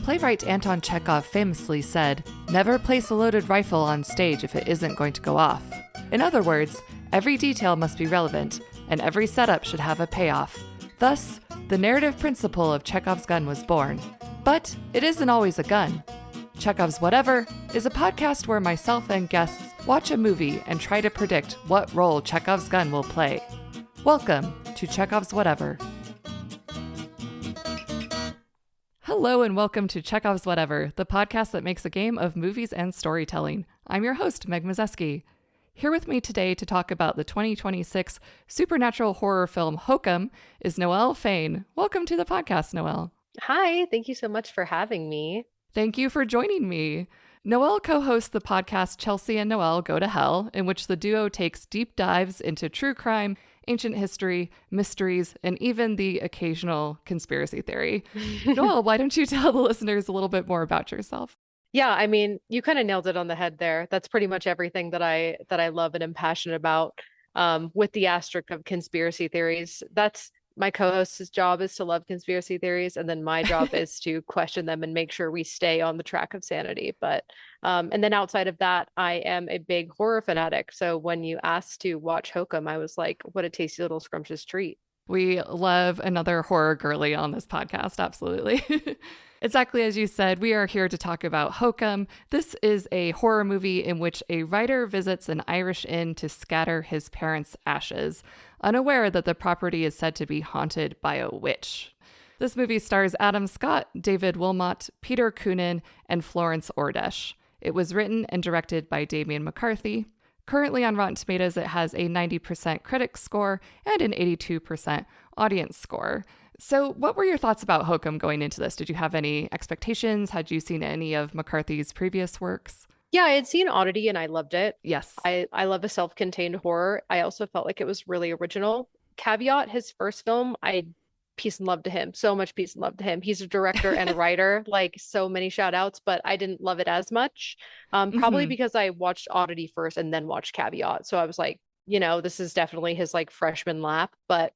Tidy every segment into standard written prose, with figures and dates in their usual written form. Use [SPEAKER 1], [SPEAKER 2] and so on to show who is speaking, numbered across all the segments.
[SPEAKER 1] Playwright Anton Chekhov famously said, "Never place a loaded rifle on stage if it isn't going to go off." In other words, every detail must be relevant, and every setup should have a payoff. Thus, the narrative principle of Chekhov's gun was born. But it isn't always a gun. Chekhov's Whatever is a podcast where myself and guests watch a movie and try to predict what role Chekhov's gun will play. Welcome to Chekhov's Whatever. Hello and welcome to Chekhov's Whatever, the podcast that makes a game of movies and storytelling. I'm your host, Meg Mazeski. Here with me today to talk about the 2026 supernatural horror film Hokum is Noelle Faen. Welcome to the podcast, Noelle.
[SPEAKER 2] Hi, thank you so much for having me.
[SPEAKER 1] Thank you for joining me. Noelle co-hosts the podcast Chelsea and Noelle Go to Hell, in which the duo takes deep dives into true crime, ancient history, mysteries, and even the occasional conspiracy theory. Noelle, why don't you tell the listeners a little bit more about yourself?
[SPEAKER 2] Yeah, I mean, you kind of nailed it on the head there. That's pretty much everything that I love and am passionate about, with the asterisk of conspiracy theories. That's my co-host's job, is to love conspiracy theories, and then my job is to question them and make sure we stay on the track of sanity. But and then outside of that, I am a big horror fanatic. So when you asked to watch Hokum, I was like, what a tasty little scrumptious treat.
[SPEAKER 1] We love another horror girly on this podcast, absolutely. Exactly as you said, we are here to talk about Hokum. This is a horror movie in which a writer visits an Irish inn to scatter his parents' ashes, unaware that the property is said to be haunted by a witch. This movie stars Adam Scott, David Wilmot, Peter Coonan, and Florence Ordesh. It was written and directed by Damien McCarthy. Currently on Rotten Tomatoes, it has a 90% critic score and an 82% audience score. So what were your thoughts about Hokum going into this? Did you have any expectations? Had you seen any of McCarthy's previous works?
[SPEAKER 2] Yeah, I had seen Oddity and I loved it.
[SPEAKER 1] Yes.
[SPEAKER 2] I love a self-contained horror. I also felt like it was really original. Caveat, his first film, peace and love to him. So much peace and love to him. He's a director and a writer, like so many shout outs, but I didn't love it as much. Probably because I watched Oddity first and then watched Caveat. So I was like, this is definitely his like freshman lap. But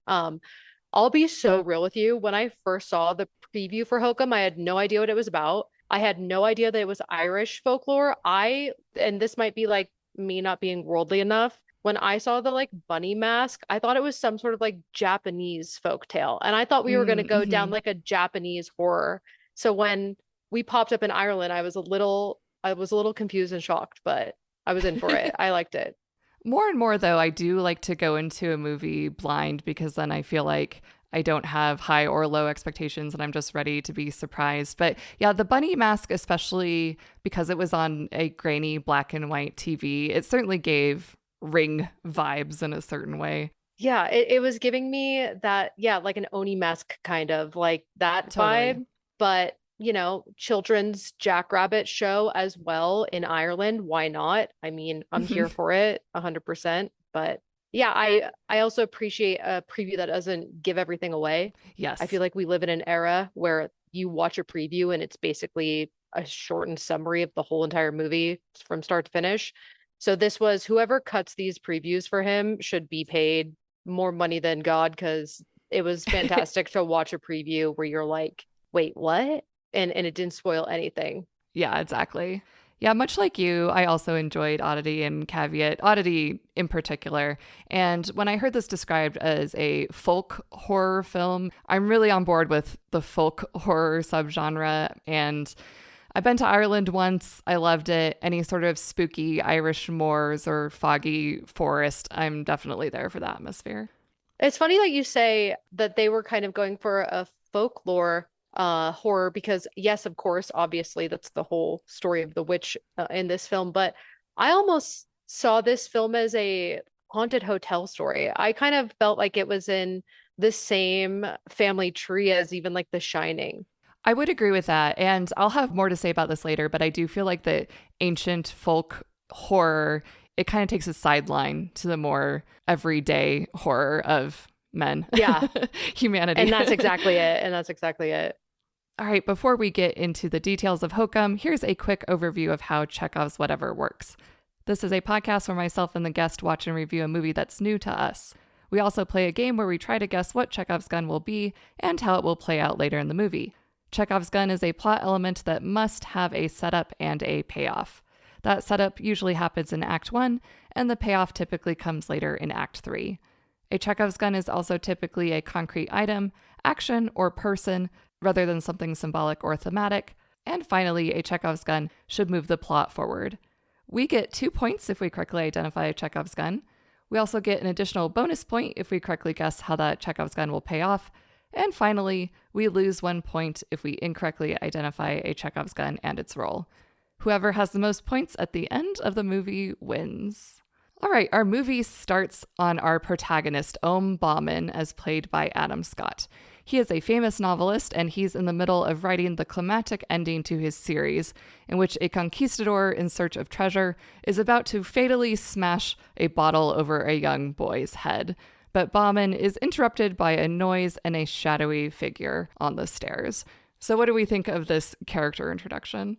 [SPEAKER 2] I'll be so real with you. When I first saw the preview for Hokum, I had no idea what it was about. I had no idea that it was Irish folklore. And this might be like me not being worldly enough. When I saw the like bunny mask, I thought it was some sort of like Japanese folktale. And I thought we were going to go down like a Japanese horror. So when we popped up in Ireland, I was a little confused and shocked, but I was in for it. I liked it.
[SPEAKER 1] More and more, though, I do like to go into a movie blind because then I feel like I don't have high or low expectations and I'm just ready to be surprised. But yeah, the bunny mask, especially because it was on a grainy black and white TV, it certainly gave Ring vibes in a certain way.
[SPEAKER 2] Yeah, it was giving me that, like an Oni mask kind of like that vibe. But children's Jackrabbit show as well in Ireland. Why not? I mean, I'm here for it 100%. But yeah, I also appreciate a preview that doesn't give everything away.
[SPEAKER 1] Yes.
[SPEAKER 2] I feel like we live in an era where you watch a preview and it's basically a shortened summary of the whole entire movie from start to finish. So this was, whoever cuts these previews for him should be paid more money than God, because it was fantastic to watch a preview where you're like, wait, what? And it didn't spoil anything.
[SPEAKER 1] Yeah, exactly. Yeah, much like you, I also enjoyed Oddity and Caveat, Oddity in particular. And when I heard this described as a folk horror film, I'm really on board with the folk horror subgenre. And I've been to Ireland once. I loved it. Any sort of spooky Irish moors or foggy forest, I'm definitely there for the atmosphere.
[SPEAKER 2] It's funny that you say that they were kind of going for a folklore horror, because yes, of course, obviously that's the whole story of the witch in this film, but I almost saw this film as a haunted hotel story. I kind of felt like it was in the same family tree as even like The Shining.
[SPEAKER 1] I would agree with that, and I'll have more to say about this later, but I do feel like the ancient folk horror, it kind of takes a sideline to the more everyday horror of men.
[SPEAKER 2] Yeah.
[SPEAKER 1] Humanity.
[SPEAKER 2] And that's exactly it.
[SPEAKER 1] All right, before we get into the details of Hokum, here's a quick overview of how Chekhov's Whatever works. This is a podcast where myself and the guest watch and review a movie that's new to us. We also play a game where we try to guess what Chekhov's gun will be and how it will play out later in the movie. Chekhov's gun is a plot element that must have a setup and a payoff. That setup usually happens in Act 1, and the payoff typically comes later in Act 3. A Chekhov's gun is also typically a concrete item, action, or person, rather than something symbolic or thematic. And finally, a Chekhov's gun should move the plot forward. We get 2 points if we correctly identify a Chekhov's gun. We also get an additional bonus point if we correctly guess how that Chekhov's gun will pay off. And finally, we lose 1 point if we incorrectly identify a Chekhov's gun and its role. Whoever has the most points at the end of the movie wins. All right, our movie starts on our protagonist, Ohm Bauman, as played by Adam Scott. He is a famous novelist, and he's in the middle of writing the climactic ending to his series, in which a conquistador in search of treasure is about to fatally smash a bottle over a young boy's head. But Bauman is interrupted by a noise and a shadowy figure on the stairs. So what do we think of this character introduction?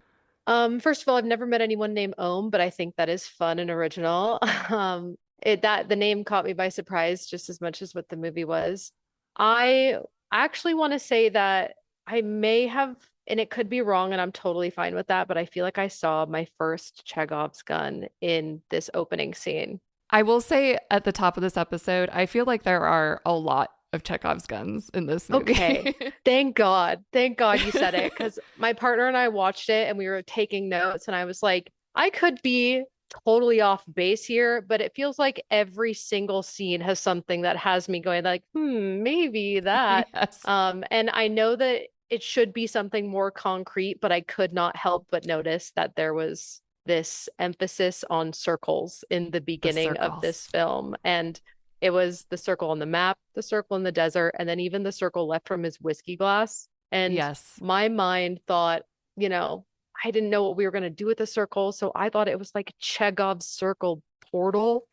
[SPEAKER 2] First of all, I've never met anyone named Ohm, but I think that is fun and original. The name caught me by surprise just as much as what the movie was. I actually want to say that I may have, and it could be wrong, and I'm totally fine with that, but I feel like I saw my first Chekhov's gun in this opening scene.
[SPEAKER 1] I will say at the top of this episode, I feel like there are a lot of Chekhov's guns in this movie.
[SPEAKER 2] Okay. Thank God. Thank God you said it, because my partner and I watched it and we were taking notes, and I was like, I could be totally off base here, but it feels like every single scene has something that has me going like, maybe that.
[SPEAKER 1] Yes.
[SPEAKER 2] And I know that it should be something more concrete, but I could not help but notice that there was this emphasis on circles in the beginning of this film. And it was the circle on the map, the circle in the desert, and then even the circle left from his whiskey glass. And
[SPEAKER 1] yes,
[SPEAKER 2] my mind thought, I didn't know what we were going to do with the circle. So I thought it was like Chekhov's circle portal,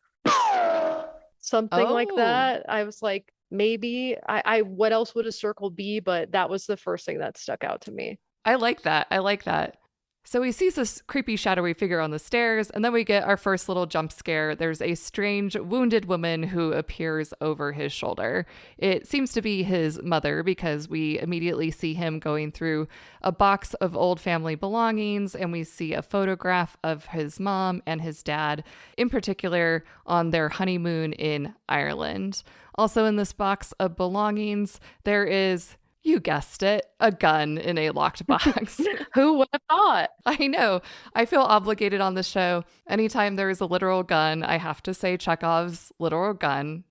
[SPEAKER 2] something like that. I was like, maybe what else would a circle be? But that was the first thing that stuck out to me.
[SPEAKER 1] I like that. So he sees this creepy shadowy figure on the stairs, and then we get our first little jump scare. There's a strange wounded woman who appears over his shoulder. It seems to be his mother, because we immediately see him going through a box of old family belongings, and we see a photograph of his mom and his dad, in particular on their honeymoon in Ireland. Also in this box of belongings, there is, you guessed it, a gun in a locked box.
[SPEAKER 2] Who would have thought?
[SPEAKER 1] I know. I feel obligated on the show. Anytime there is a literal gun, I have to say Chekhov's literal gun.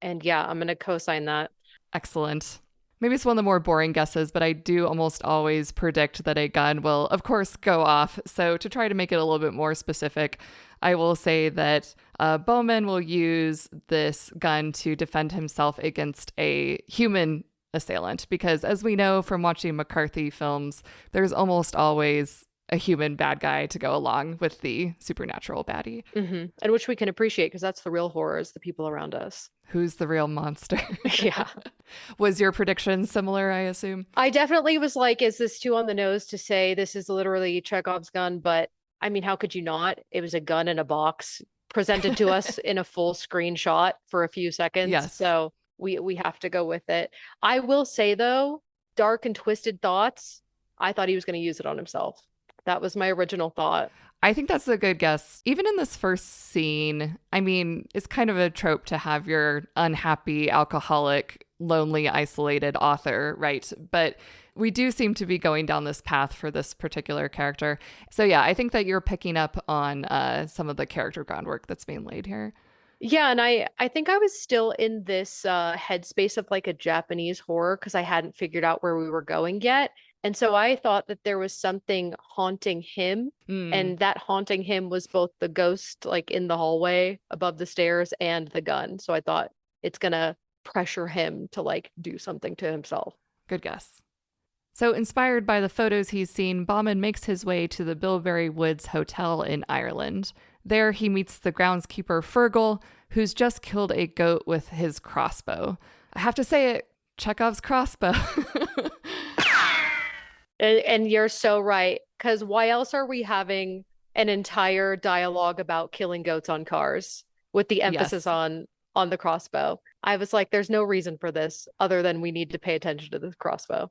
[SPEAKER 2] And yeah, I'm going to co-sign that.
[SPEAKER 1] Excellent. Maybe it's one of the more boring guesses, but I do almost always predict that a gun will, of course, go off. So to try to make it a little bit more specific, I will say that Bowman will use this gun to defend himself against a human assailant, because as we know from watching McCarthy films, there's almost always a human bad guy to go along with the supernatural baddie.
[SPEAKER 2] Mm-hmm. And which we can appreciate, because that's the real horror, is the people around us.
[SPEAKER 1] Who's the real monster?
[SPEAKER 2] Yeah.
[SPEAKER 1] Was your prediction similar, I assume?
[SPEAKER 2] I definitely was like, is this too on the nose to say this is literally Chekhov's gun? But I mean, how could you not? It was a gun in a box presented to us in a full screenshot for a few seconds.
[SPEAKER 1] Yes.
[SPEAKER 2] So we have to go with it. I will say, though, dark and twisted thoughts, I thought he was going to use it on himself. That was my original thought.
[SPEAKER 1] I think that's a good guess. Even in this first scene, I mean, it's kind of a trope to have your unhappy, alcoholic, lonely, isolated author, right? But we do seem to be going down this path for this particular character. So yeah, I think that you're picking up on some of the character groundwork that's being laid here.
[SPEAKER 2] Yeah, and I think I was still in this headspace of like a Japanese horror, because I hadn't figured out where we were going yet. And so I thought that there was something haunting him, and that haunting him was both the ghost like in the hallway above the stairs and the gun. So I thought it's going to pressure him to like do something to himself.
[SPEAKER 1] Good guess. So inspired by the photos he's seen, Bauman makes his way to the Bilberry Woods Hotel in Ireland. There he meets the groundskeeper Fergal, who's just killed a goat with his crossbow. I have to say it, Chekhov's crossbow.
[SPEAKER 2] And you're so right, because why else are we having an entire dialogue about killing goats on cars with the emphasis on on the crossbow. I was like, there's no reason for this other than we need to pay attention to this crossbow.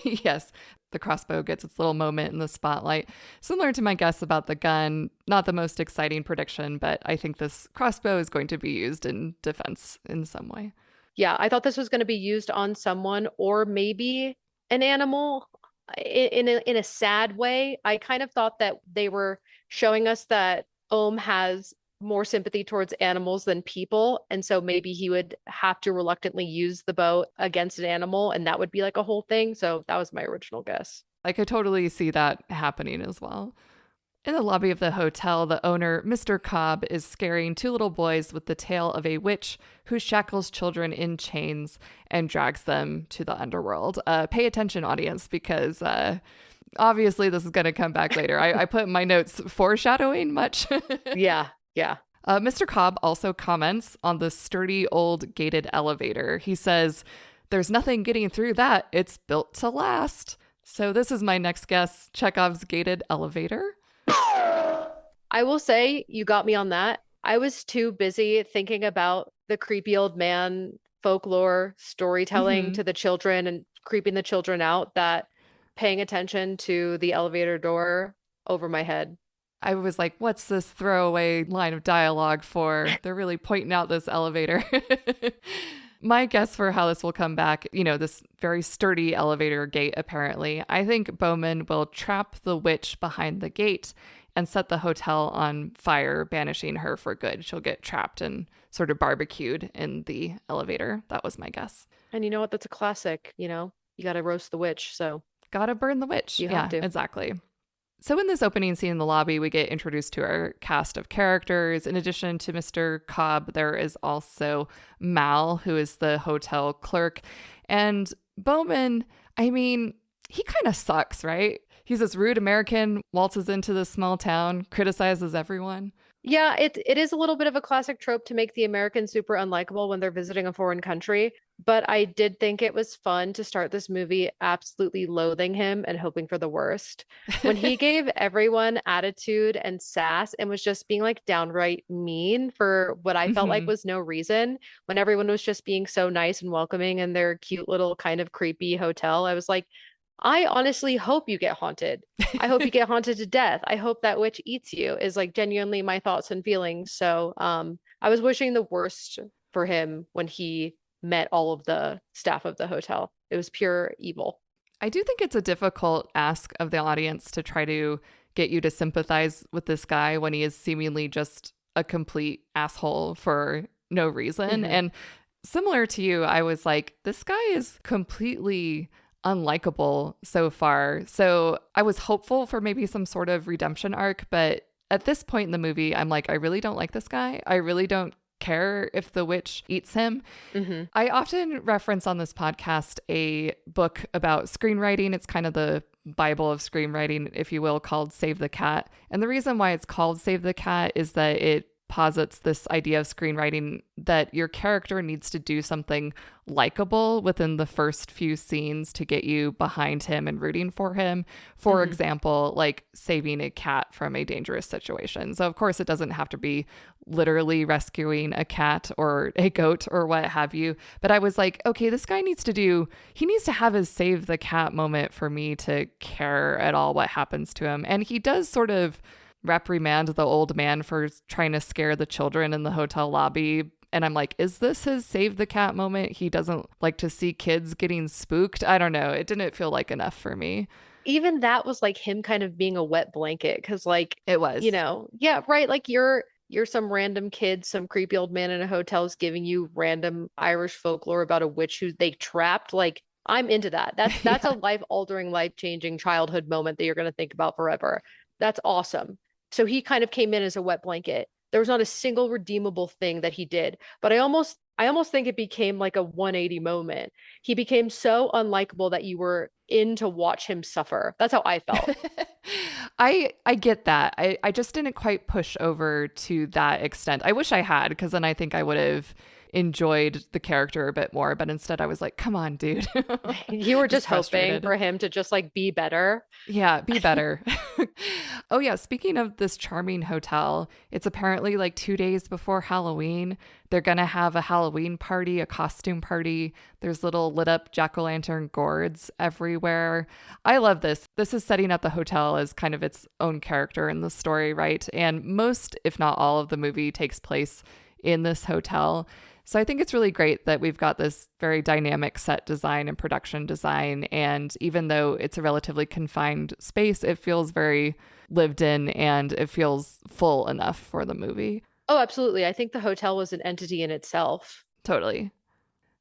[SPEAKER 1] Yes, the crossbow gets its little moment in the spotlight. Similar to my guess about the gun, not the most exciting prediction, but I think this crossbow is going to be used in defense in some way.
[SPEAKER 2] Yeah, I thought this was going to be used on someone or maybe an animal in a sad way. I kind of thought that they were showing us that Ohm has more sympathy towards animals than people, and so maybe he would have to reluctantly use the bow against an animal, and that would be like a whole thing. So that was my original guess.
[SPEAKER 1] I could totally see that happening as well. In the lobby of the hotel, the owner, Mr. Cobb, is scaring two little boys with the tale of a witch who shackles children in chains and drags them to the underworld. Pay attention, audience, because obviously this is going to come back later. I put in my notes foreshadowing much.
[SPEAKER 2] Yeah, yeah.
[SPEAKER 1] Mr. Cobb also comments on the sturdy old gated elevator. He says, "There's nothing getting through that. It's built to last." So this is my next guess, Chekhov's gated elevator.
[SPEAKER 2] I will say you got me on that. I was too busy thinking about the creepy old man folklore storytelling to the children and creeping the children out that paying attention to the elevator door over my head.
[SPEAKER 1] I was like, what's this throwaway line of dialogue for? They're really pointing out this elevator. My guess for how this will come back, this very sturdy elevator gate, apparently. I think Bowman will trap the witch behind the gate and set the hotel on fire, banishing her for good. She'll get trapped and sort of barbecued in the elevator. That was my guess.
[SPEAKER 2] And you know what? That's a classic. You got to roast the witch. So
[SPEAKER 1] gotta burn the witch.
[SPEAKER 2] You have to.
[SPEAKER 1] Exactly. So in this opening scene in the lobby, we get introduced to our cast of characters. In addition to Mr. Cobb, there is also Mal, who is the hotel clerk. And Bowman, I mean, he kind of sucks, right? He's this rude American, waltzes into this small town, criticizes everyone.
[SPEAKER 2] Yeah, it is a little bit of a classic trope to make the Americans super unlikable when they're visiting a foreign country. But I did think it was fun to start this movie absolutely loathing him and hoping for the worst. When he gave everyone attitude and sass and was just being like downright mean for what I felt like was no reason, when everyone was just being so nice and welcoming in their cute little kind of creepy hotel, I was like, I honestly hope you get haunted. I hope you get haunted to death. I hope that witch eats you is like genuinely my thoughts and feelings. So I was wishing the worst for him when he met all of the staff of the hotel. It was pure evil.
[SPEAKER 1] I do think it's a difficult ask of the audience to try to get you to sympathize with this guy when he is seemingly just a complete asshole for no reason. And similar to you, I was like, this guy is completely unlikable so far. So I was hopeful for maybe some sort of redemption arc, but at this point in the movie, I'm like, I really don't like this guy. I really don't care if the witch eats him. I often reference on this podcast a book about screenwriting. It's kind of the Bible of screenwriting, if you will, called Save the Cat. And the reason why it's called Save the Cat is that it posits this idea of screenwriting that your character needs to do something likable within the first few scenes to get you behind him and rooting for him. For example, like saving a cat from a dangerous situation. So of course it doesn't have to be literally rescuing a cat or a goat or what have you. But I was like, okay, this guy needs to have his save the cat moment for me to care at all what happens to him. And he does sort of reprimand the old man for trying to scare the children in the hotel lobby. And I'm like, is this his save the cat moment? He doesn't like to see kids getting spooked. I don't know. It didn't feel like enough for me.
[SPEAKER 2] Even that was like him kind of being a wet blanket because like
[SPEAKER 1] it was,
[SPEAKER 2] yeah, right. Like you're some random kid, some creepy old man in a hotel is giving you random Irish folklore about a witch who they trapped. Like I'm into that. That's a life altering, life changing childhood moment that you're going to think about forever. That's awesome. So he kind of came in as a wet blanket. There was not a single redeemable thing that he did, but I almost think it became like a 180 moment. He became so unlikable that you were in to watch him suffer. That's how I felt.
[SPEAKER 1] I get that. I just didn't quite push over to that extent. I wish I had, because then I think I would have enjoyed the character a bit more. But instead I was like, come on, dude.
[SPEAKER 2] You were just hoping
[SPEAKER 1] frustrated.
[SPEAKER 2] for him to just like be better.
[SPEAKER 1] Yeah, be better. Oh, yeah. Speaking of this charming hotel, it's apparently like 2 days before Halloween. They're going to have a Halloween party, a costume party. There's little lit up jack-o'-lantern gourds everywhere. I love this. This is setting up the hotel as kind of its own character in the story, right? And most, if not all, of the movie takes place in this hotel. So I think it's really great that we've got this very dynamic set design and production design. And even though it's a relatively confined space, it feels very lived in and it feels full enough for the movie.
[SPEAKER 2] Oh, absolutely. I think the hotel was an entity in itself.
[SPEAKER 1] Totally.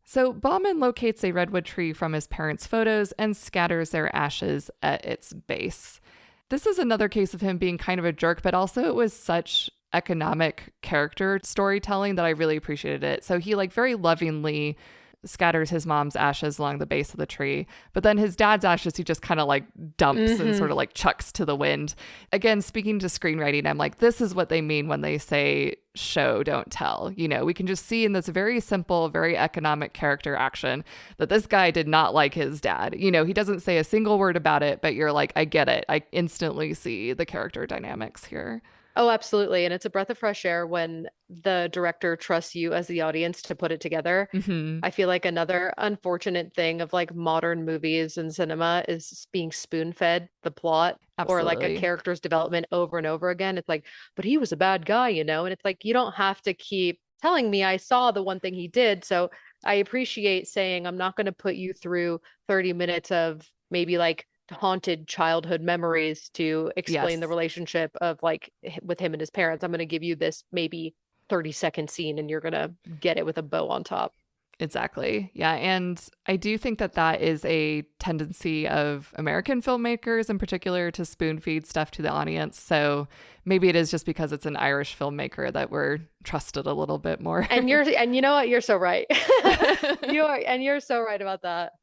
[SPEAKER 1] So Bauman locates a redwood tree from his parents' photos and scatters their ashes at its base. This is another case of him being kind of a jerk, but also it was such economic character storytelling that I really appreciated it. So he like very lovingly scatters his mom's ashes along the base of the tree, but then his dad's ashes he just kind of like dumps and sort of like chucks to the wind. Again, speaking to screenwriting, I'm like, this is what they mean when they say show, don't tell. You know, we can just see in this very simple, very economic character action that this guy did not like his dad. You know, he doesn't say a single word about it, but you're like, I get it. I instantly see the character dynamics here.
[SPEAKER 2] Oh, absolutely. And it's a breath of fresh air when the director trusts you as the audience to put it together.
[SPEAKER 1] Mm-hmm.
[SPEAKER 2] I feel like another unfortunate thing of like modern movies and cinema is being spoon-fed the plot or like a
[SPEAKER 1] Absolutely.
[SPEAKER 2] character's development over and over again. It's like, but he was a bad guy, you know? And it's like, you don't have to keep telling me I saw the one thing he did. So I appreciate saying, I'm not going to put you through 30 minutes of maybe like haunted childhood memories to explain the
[SPEAKER 1] Yes.
[SPEAKER 2] relationship of like with him and his parents. I'm going to give you this maybe 30-second scene and you're going to get it with a bow on top.
[SPEAKER 1] Exactly. Yeah. And I do think that that is a tendency of American filmmakers in particular to spoon feed stuff to the audience. So maybe it is just because it's an Irish filmmaker that we're trusted a little bit more.
[SPEAKER 2] And you know what? You're so right. You're so right about that.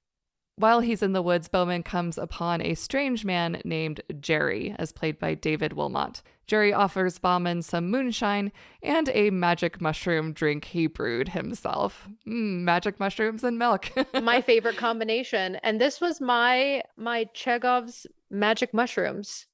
[SPEAKER 1] While he's in the woods, Bowman comes upon a strange man named Jerry, as played by David Wilmot. Jerry offers Bauman some moonshine and a magic mushroom drink he brewed himself. Magic mushrooms and milk.
[SPEAKER 2] My favorite combination. And this was my Chekhov's magic mushrooms.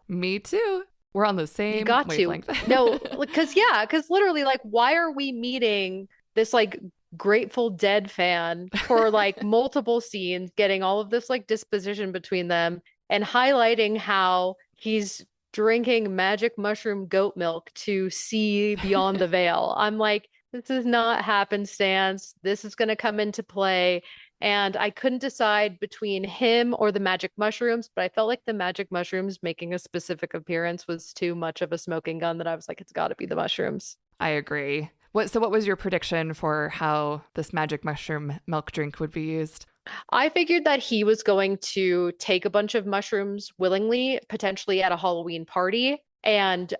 [SPEAKER 1] Me too. We're on the same
[SPEAKER 2] You got
[SPEAKER 1] wavelength.
[SPEAKER 2] to. No, because literally, like, why are we meeting this like Grateful Dead fan for like multiple scenes, getting all of this like disposition between them and highlighting how he's drinking magic mushroom goat milk to see beyond the veil. I'm like, this is not happenstance. This is going to come into play. And I couldn't decide between him or the magic mushrooms, but I felt like the magic mushrooms making a specific appearance was too much of a smoking gun that I was like, it's got to be the mushrooms.
[SPEAKER 1] I agree. So what was your prediction for how this magic mushroom milk drink would be used?
[SPEAKER 2] I figured that he was going to take a bunch of mushrooms willingly, potentially at a Halloween party, and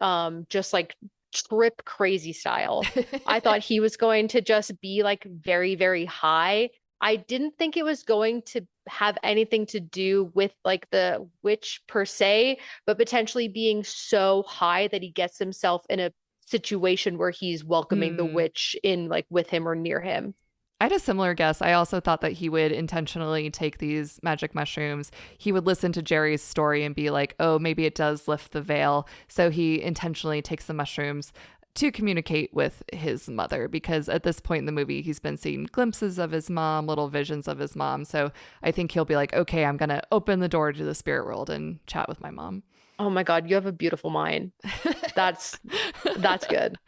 [SPEAKER 2] just like trip crazy style. I thought he was going to just be like very, very high. I didn't think it was going to have anything to do with like the witch per se, but potentially being so high that he gets himself in a situation where he's welcoming the witch in like with him or near him.
[SPEAKER 1] I had a similar guess. I also thought that he would intentionally take these magic mushrooms. He would listen to Jerry's story and be like, oh, maybe it does lift the veil. So he intentionally takes the mushrooms to communicate with his mother, because at this point in the movie, he's been seeing glimpses of his mom, little visions of his mom. So I think he'll be like, okay, I'm going to open the door to the spirit world and chat with my mom.
[SPEAKER 2] Oh my God, you have a beautiful mind. That's good.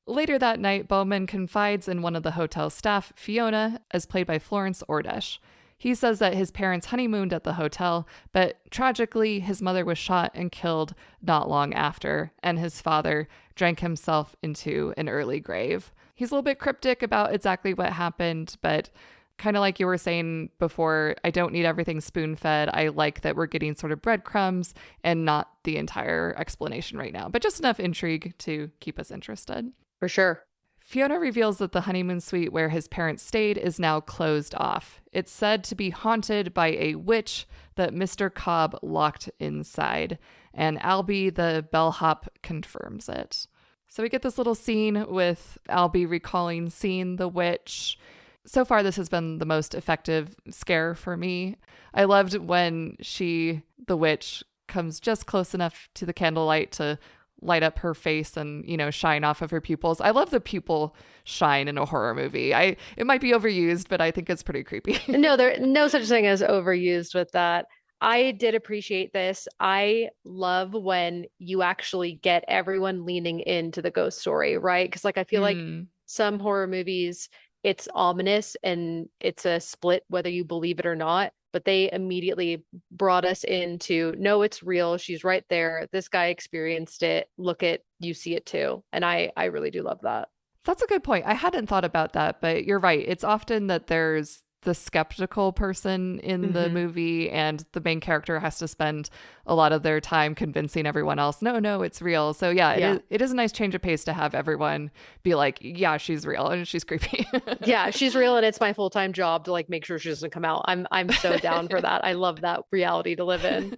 [SPEAKER 1] Later that night, Bowman confides in one of the hotel staff, Fiona, as played by Florence Ordesh. He says that his parents honeymooned at the hotel, but tragically, his mother was shot and killed not long after, and his father drank himself into an early grave. He's a little bit cryptic about exactly what happened, but kind of like you were saying before, I don't need everything spoon-fed. I like that we're getting sort of breadcrumbs and not the entire explanation right now, but just enough intrigue to keep us interested.
[SPEAKER 2] For sure.
[SPEAKER 1] Fiona reveals that the honeymoon suite where his parents stayed is now closed off. It's said to be haunted by a witch that Mr. Cobb locked inside, and Albie, the bellhop, confirms it. So we get this little scene with Albie recalling seeing the witch. So far, this has been the most effective scare for me. I loved when the witch, comes just close enough to the candlelight to light up her face and, shine off of her pupils. I love the pupil shine in a horror movie. It might be overused, but I think it's pretty creepy.
[SPEAKER 2] No, there no such thing as overused with that. I did appreciate this. I love when you actually get everyone leaning into the ghost story, right? Because like I feel like some horror movies, it's ominous and it's a split whether you believe it or not. But they immediately brought us into, no, it's real. She's right there. This guy experienced it. Look at, you see it too. And I really do love that.
[SPEAKER 1] That's a good point. I hadn't thought about that, but you're right. It's often that there's the skeptical person in the movie, and the main character has to spend a lot of their time convincing everyone else, no, it's real. So yeah, it is a nice change of pace to have everyone be like, yeah, she's real and she's creepy.
[SPEAKER 2] Yeah, she's real and it's my full-time job to like make sure she doesn't come out. I'm so down for that. I love that reality to live in.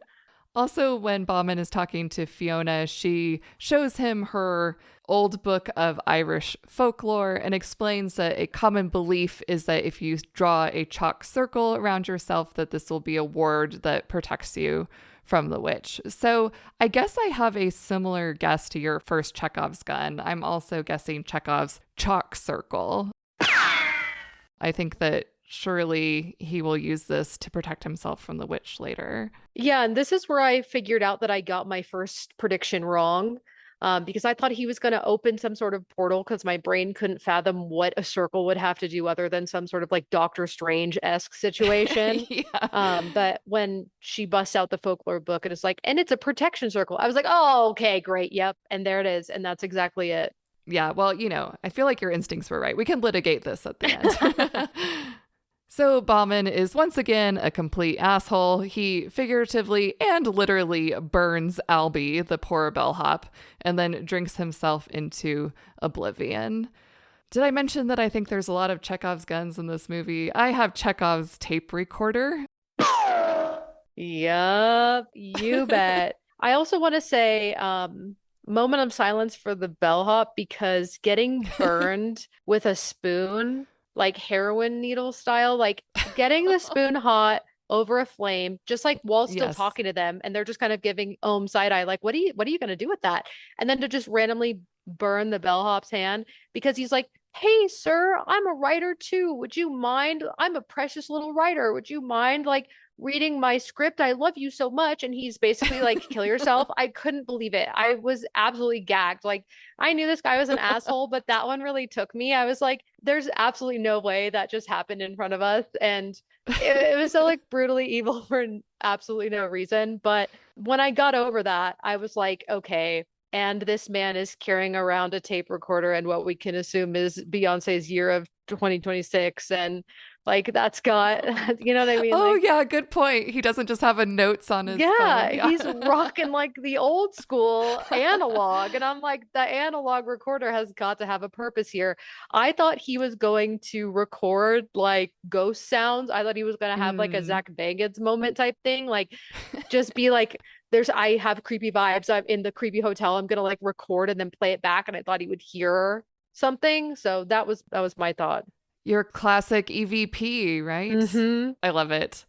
[SPEAKER 1] Also, when Bauman is talking to Fiona, she shows him her old book of Irish folklore and explains that a common belief is that if you draw a chalk circle around yourself, that this will be a ward that protects you from the witch. So I guess I have a similar guess to your first Chekhov's gun. I'm also guessing Chekhov's chalk circle. I think that surely he will use this to protect himself from the witch later.
[SPEAKER 2] Yeah, and this is where I figured out that I got my first prediction wrong. Because I thought he was going to open some sort of portal because my brain couldn't fathom what a circle would have to do other than some sort of like Doctor Strange-esque situation. But when she busts out the folklore book and it's like, and it's a protection circle, I was like, oh, okay, great. Yep. And there it is. And that's exactly it.
[SPEAKER 1] Yeah. Well, I feel like your instincts were right. We can litigate this at the end. So Bauman is once again a complete asshole. He figuratively and literally burns Albie, the poor bellhop, and then drinks himself into oblivion. Did I mention that I think there's a lot of Chekhov's guns in this movie? I have Chekhov's tape recorder.
[SPEAKER 2] Yup, you bet. I also want to say, moment of silence for the bellhop, because getting burned with a spoon, like heroin needle style, like getting the spoon hot over a flame, just like while still talking to them, and they're just kind of giving side eye, like, what are you going to do with that? And then to just randomly burn the bellhop's hand because he's like, hey, sir, I'm a writer too. Would you mind? I'm a precious little writer. Would you mind like reading my script? I love you so much. And he's basically like, kill yourself. I couldn't believe it. I was absolutely gagged. Like, I knew this guy was an asshole, but that one really took me. I was like, there's absolutely no way that just happened in front of us. And it was so like brutally evil for absolutely no reason. But when I got over that, I was like, okay. And this man is carrying around a tape recorder and what we can assume is Beyonce's Year of 2026. And like, that's got, you know what I mean?
[SPEAKER 1] Oh,
[SPEAKER 2] like,
[SPEAKER 1] yeah, good point. He doesn't just have a notes on his phone.
[SPEAKER 2] Yeah, he's rocking like the old school analog. And I'm like, the analog recorder has got to have a purpose here. I thought he was going to record like ghost sounds. I thought he was going to have like a Zach Bagans moment type thing. Like, just be like, I have creepy vibes. I'm in the creepy hotel. I'm going to like record and then play it back. And I thought he would hear something. So that was my thought.
[SPEAKER 1] Your classic EVP, right?
[SPEAKER 2] Mm-hmm.
[SPEAKER 1] I love it.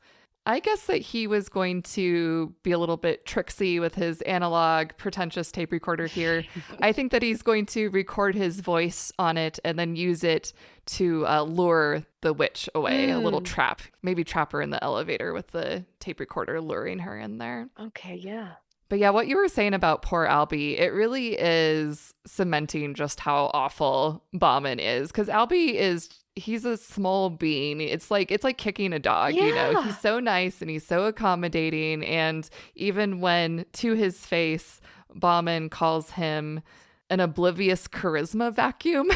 [SPEAKER 1] I guess that he was going to be a little bit tricksy with his analog Pretentious tape recorder here. I think that he's going to record his voice on it and then use it to lure the witch away. A little trap. Maybe trap her in the elevator with the tape recorder luring her in there.
[SPEAKER 2] Okay, yeah.
[SPEAKER 1] But yeah, what you were saying about poor Albie, it really is cementing just how awful Bauman is. Because Albie he's a small being. It's like kicking a dog, you know. He's so nice and he's so accommodating. And even when, to his face, Bauman calls him an oblivious charisma vacuum.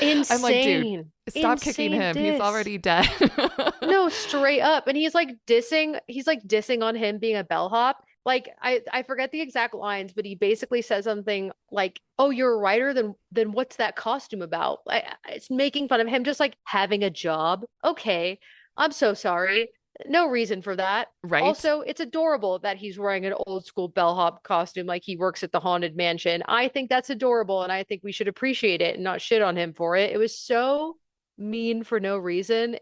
[SPEAKER 2] Insane.
[SPEAKER 1] I'm like, dude, stop kicking him. He's already dead.
[SPEAKER 2] No, straight up. And he's like dissing on him being a bellhop. Like, I forget the exact lines, but he basically says something like, oh, you're a writer? Then what's that costume about? It's making fun of him just like having a job. Okay, I'm so sorry. No reason for that.
[SPEAKER 1] Right?
[SPEAKER 2] Also, it's adorable that he's wearing an old school bellhop costume like he works at the haunted mansion. I think that's adorable and I think we should appreciate it and not shit on him for it. It was so mean for no reason.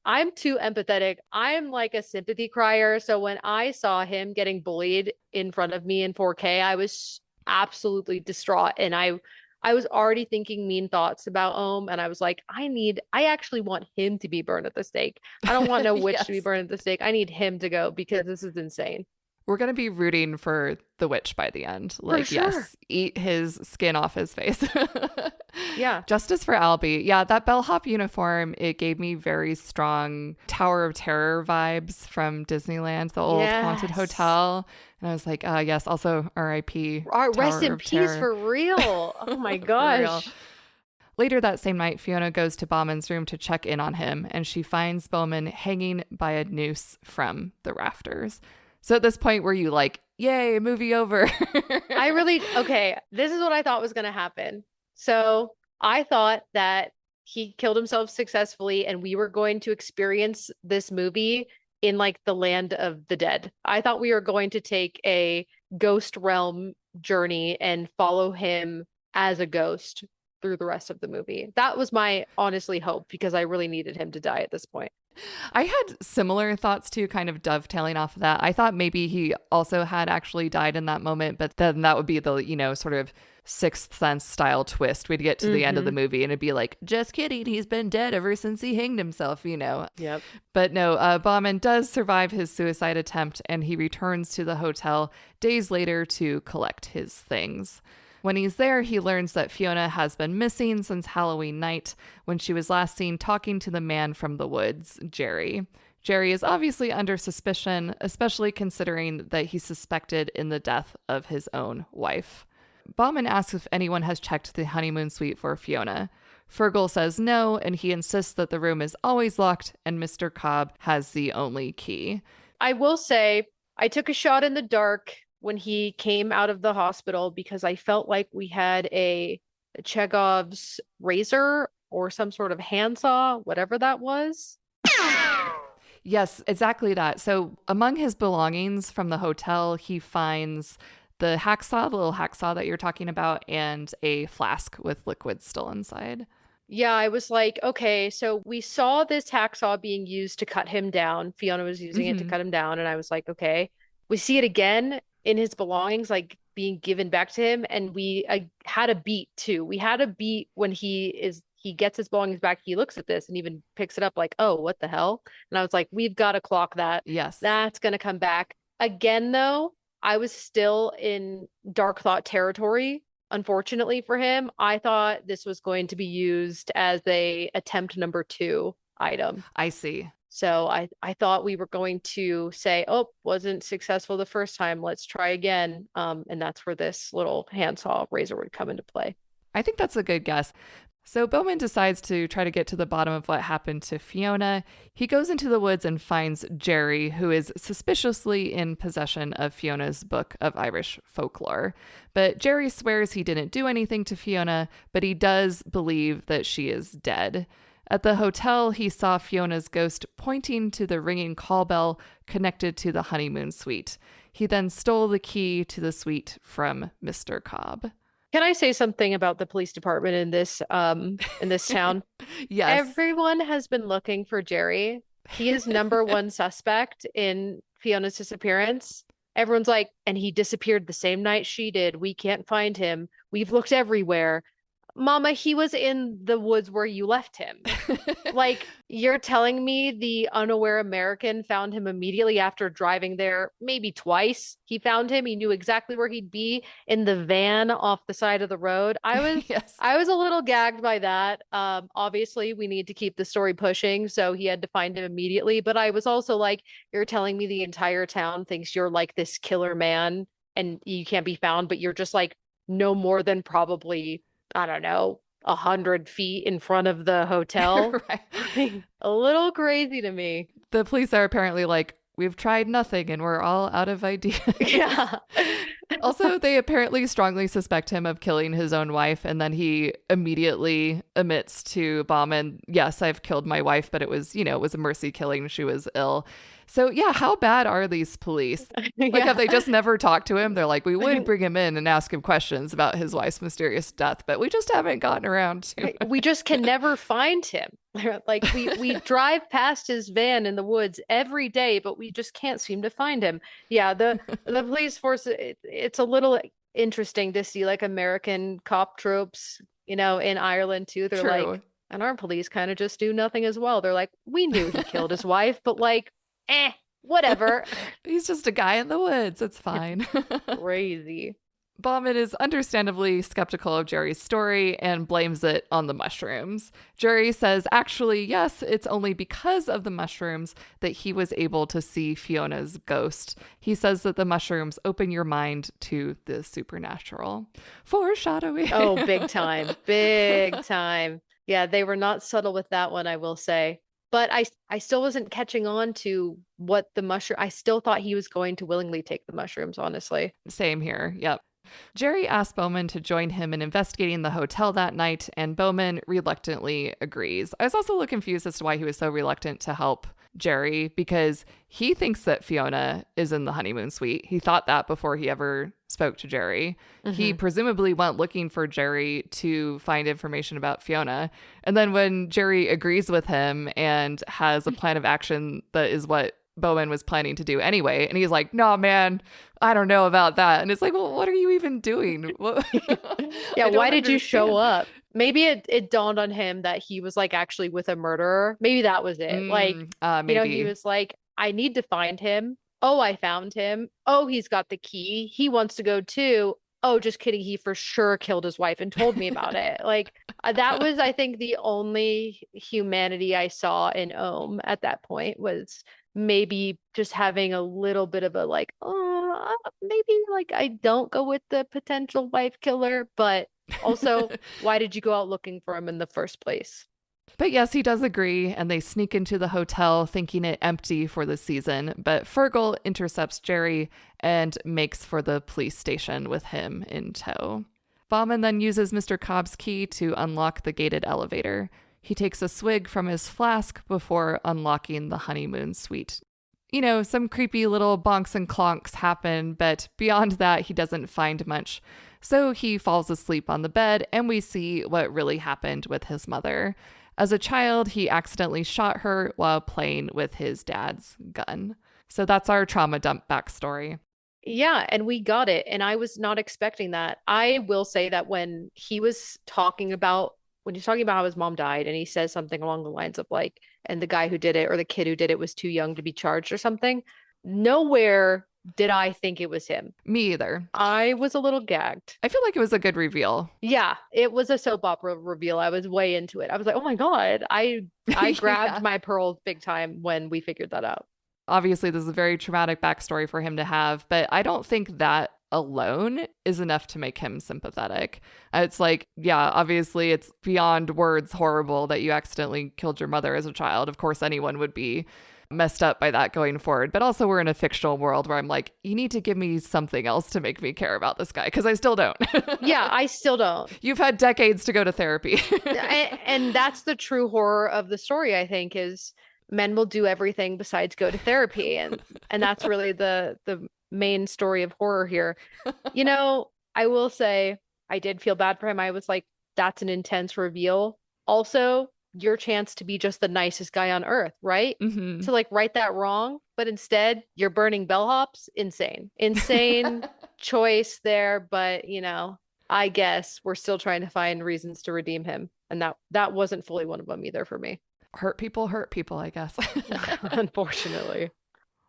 [SPEAKER 2] I'm too empathetic. I'm like a sympathy crier. So when I saw him getting bullied in front of me in 4K, I was absolutely distraught and I was already thinking mean thoughts about Ohm, and I was like, I actually want him to be burned at the stake. I don't want no witch to be
[SPEAKER 1] Yes.
[SPEAKER 2] burned at the stake. I need him to go because this is insane.
[SPEAKER 1] We're going to be rooting for the witch by the end.
[SPEAKER 2] For
[SPEAKER 1] Like,
[SPEAKER 2] sure.
[SPEAKER 1] yes, eat his skin off his face.
[SPEAKER 2] Yeah.
[SPEAKER 1] Justice for Albie. Yeah, that bellhop uniform, it gave me very strong Tower of Terror vibes from Disneyland, the old haunted
[SPEAKER 2] Yes.
[SPEAKER 1] hotel. And I was like, yes, also R.I.P.
[SPEAKER 2] Rest
[SPEAKER 1] Tower
[SPEAKER 2] in
[SPEAKER 1] of
[SPEAKER 2] peace
[SPEAKER 1] Terror.
[SPEAKER 2] for real. Oh my
[SPEAKER 1] For real.
[SPEAKER 2] gosh.
[SPEAKER 1] Later that same night, Fiona goes to Bauman's room to check in on him, and she finds Bowman hanging by a noose from the rafters. So at this point, were you like, yay, movie over?
[SPEAKER 2] Okay, this is what I thought was going to happen. So I thought that he killed himself successfully and we were going to experience this movie in like the land of the dead. I thought we were going to take a ghost realm journey and follow him as a ghost through the rest of the movie. That was my honestly hope because I really needed him to die at this point.
[SPEAKER 1] I had similar thoughts too, kind of dovetailing off of that. I thought maybe he also had actually died in that moment, but then that would be the, sort of Sixth Sense style twist. We'd get to the end of the movie and it'd be like, just kidding, he's been dead ever since he hanged himself.
[SPEAKER 2] Yep.
[SPEAKER 1] But no, Bauman does survive his suicide attempt and he returns to the hotel days later to collect his things. When he's there, he learns that Fiona has been missing since Halloween night when she was last seen talking to the man from the woods, Jerry. Jerry is obviously under suspicion, especially considering that he's suspected in the death of his own wife. Bauman asks if anyone has checked the honeymoon suite for Fiona. Fergal says no, and he insists that the room is always locked and Mr. Cobb has the only key.
[SPEAKER 2] I will say I took a shot in the dark when he came out of the hospital because I felt like we had a Chekhov's razor or some sort of handsaw, whatever that was.
[SPEAKER 1] Yes, exactly that. So among his belongings from the hotel, he finds the hacksaw, the little hacksaw that you're talking about, and a flask with liquid still inside.
[SPEAKER 2] Yeah, I was like, okay, so we saw this hacksaw being used to cut him down. Fiona was using it to cut him down. And I was like, okay, we see it again in his belongings, like being given back to him. And we had a beat too. We had a beat when he gets his belongings back. He looks at this and even picks it up like, oh, what the hell? And I was like, we've got to clock that.
[SPEAKER 1] Yes.
[SPEAKER 2] That's going to come back. Again, though, I was still in dark thought territory. Unfortunately for him, I thought this was going to be used as a attempt number 2 item.
[SPEAKER 1] I see.
[SPEAKER 2] So I thought we were going to say, oh, wasn't successful the first time. Let's try again. And that's where this little handsaw razor would come into play.
[SPEAKER 1] I think that's a good guess. So Bowman decides to try to get to the bottom of what happened to Fiona. He goes into the woods and finds Jerry, who is suspiciously in possession of Fiona's book of Irish folklore. But Jerry swears he didn't do anything to Fiona, but he does believe that she is dead. At the hotel, he saw Fiona's ghost pointing to the ringing call bell connected to the honeymoon suite. He then stole the key to the suite from Mr. Cobb.
[SPEAKER 2] Can I say something about the police department in this town?
[SPEAKER 1] Yes.
[SPEAKER 2] Everyone has been looking for Jerry. He is number one suspect in Fiona's disappearance. Everyone's like, and he disappeared the same night she did. We can't find him. We've looked everywhere. Mama, he was in the woods where you left him. Like, you're telling me the unaware American found him immediately after driving there, maybe twice. He found him. He knew exactly where he'd be in the van off the side of the road.
[SPEAKER 1] Yes.
[SPEAKER 2] I was a little gagged by that. Obviously, we need to keep the story pushing, so he had to find him immediately. But I was also like, you're telling me the entire town thinks you're like this killer man and you can't be found, but you're just like no more than probably, I don't know, 100 feet in front of the hotel.
[SPEAKER 1] Right.
[SPEAKER 2] A little crazy to me.
[SPEAKER 1] The police are apparently like, we've tried nothing and we're all out of ideas.
[SPEAKER 2] Yeah.
[SPEAKER 1] Also, they apparently strongly suspect him of killing his own wife, and then he immediately admits to Bauman, yes, I've killed my wife, but it was, it was a mercy killing. She was ill. So yeah, how bad are these police? Like, have they just never talked to him? They're like, we would bring him in and ask him questions about his wife's mysterious death, but we just haven't gotten around to it.
[SPEAKER 2] We just can never find him. Like we drive past his van in the woods every day, but we just can't seem to find him. Yeah, the police force, it's a little interesting to see like American cop tropes, in Ireland too. They're like, and our police kind of just do nothing as well. They're like, we knew he killed his wife, but like, whatever.
[SPEAKER 1] He's just a guy in the woods. It's fine.
[SPEAKER 2] Crazy.
[SPEAKER 1] Bauman is understandably skeptical of Jerry's story and blames it on the mushrooms. Jerry says, actually, yes, it's only because of the mushrooms that he was able to see Fiona's ghost. He says that the mushrooms open your mind to the supernatural. Foreshadowing.
[SPEAKER 2] Oh, big time. Big time. Yeah, they were not subtle with that one, I will say. But I still wasn't catching on to what the mushroom. I still thought he was going to willingly take the mushrooms, honestly.
[SPEAKER 1] Same here. Yep. Jerry asked Bowman to join him in investigating the hotel that night, and Bowman reluctantly agrees. I was also a little confused as to why he was so reluctant to help Jerry, because he thinks that Fiona is in the honeymoon suite. He thought that before he ever spoke to Jerry. Mm-hmm. He presumably went looking for Jerry to find information about Fiona. And then when Jerry agrees with him and has a plan of action that is what Bowman was planning to do anyway, and he's like, no, man, I don't know about that. And it's like, well, what are you even doing?
[SPEAKER 2] Yeah, why did you show up? Maybe it dawned on him that he was like actually with a murderer. Maybe that was it. Maybe. He was like, I need to find him. Oh, I found him. Oh, he's got the key. He wants to go too. Oh, just kidding. He for sure killed his wife and told me about it. Like that was, I think, the only humanity I saw in Ohm at that point was maybe just having a little bit of a like, oh, maybe like I don't go with the potential wife killer, but also, why did you go out looking for him in the first place?
[SPEAKER 1] But yes, he does agree, and they sneak into the hotel thinking it empty for the season. But Fergal intercepts Jerry and makes for the police station with him in tow. Bauman then uses Mr. Cobb's key to unlock the gated elevator. He takes a swig from his flask before unlocking the honeymoon suite. Some creepy little bonks and clonks happen, but beyond that, he doesn't find much. So he falls asleep on the bed, and we see what really happened with his mother. As a child, he accidentally shot her while playing with his dad's gun. So that's our trauma dump backstory.
[SPEAKER 2] Yeah, and we got it, and I was not expecting that. I will say that when he was talking about how his mom died, and he says something along the lines of like, and the guy who did it or the kid who did it was too young to be charged or something, nowhere did I think it was him.
[SPEAKER 1] Me either.
[SPEAKER 2] I was a little gagged.
[SPEAKER 1] I feel like it was a good reveal.
[SPEAKER 2] Yeah, it was a soap opera reveal. I was way into it. I was like, oh my God. I grabbed my pearls big time when we figured that out.
[SPEAKER 1] Obviously, this is a very traumatic backstory for him to have, but I don't think that alone is enough to make him sympathetic. It's like, yeah, obviously it's beyond words horrible that you accidentally killed your mother as a child. Of course, anyone would be messed up by that going forward. But also we're in a fictional world where I'm like, you need to give me something else to make me care about this guy, because I still don't.
[SPEAKER 2] Yeah, I still don't.
[SPEAKER 1] You've had decades to go to therapy.
[SPEAKER 2] and that's the true horror of the story, I think, is men will do everything besides go to therapy. And that's really the main story of horror here. I will say I did feel bad for him. I was like, that's an intense reveal. Also, your chance to be just the nicest guy on earth, right? Mm-hmm. To like right that wrong, but instead you're burning bellhops. Insane choice there. But I guess we're still trying to find reasons to redeem him, and that wasn't fully one of them either for me.
[SPEAKER 1] Hurt people, I guess.
[SPEAKER 2] Unfortunately.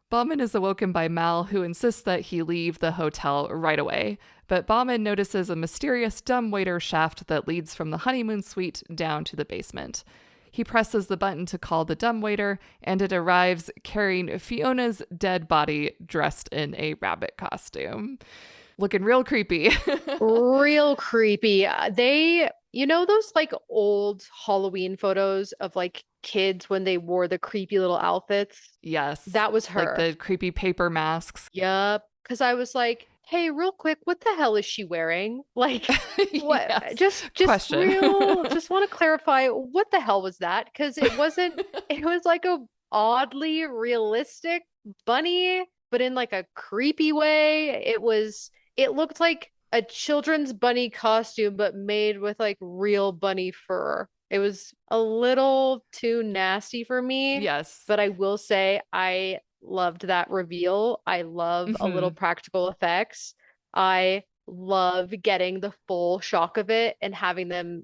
[SPEAKER 1] Bauman is awoken by Mal, who insists that he leave the hotel right away. But Bauman notices a mysterious dumbwaiter shaft that leads from the honeymoon suite down to the basement. He presses the button to call the dumbwaiter, and it arrives carrying Fiona's dead body dressed in a rabbit costume. Looking real creepy.
[SPEAKER 2] Real creepy. They, those like old Halloween photos of like kids when they wore the creepy little outfits?
[SPEAKER 1] Yes.
[SPEAKER 2] That was her.
[SPEAKER 1] Like the creepy paper masks.
[SPEAKER 2] Yep. Because I was like, Hey, real quick, what the hell is she wearing? Like, what?
[SPEAKER 1] Yes.
[SPEAKER 2] Just
[SPEAKER 1] Question.
[SPEAKER 2] real. Just want to clarify, what the hell was that? Because it wasn't. It was like a oddly realistic bunny, but in like a creepy way. It was. It looked like a children's bunny costume, but made with like real bunny fur. It was a little too nasty for me,
[SPEAKER 1] Yes.
[SPEAKER 2] but I will say I loved that reveal. I love a little
[SPEAKER 1] Hmm.
[SPEAKER 2] practical effects. I love getting the full shock of it and having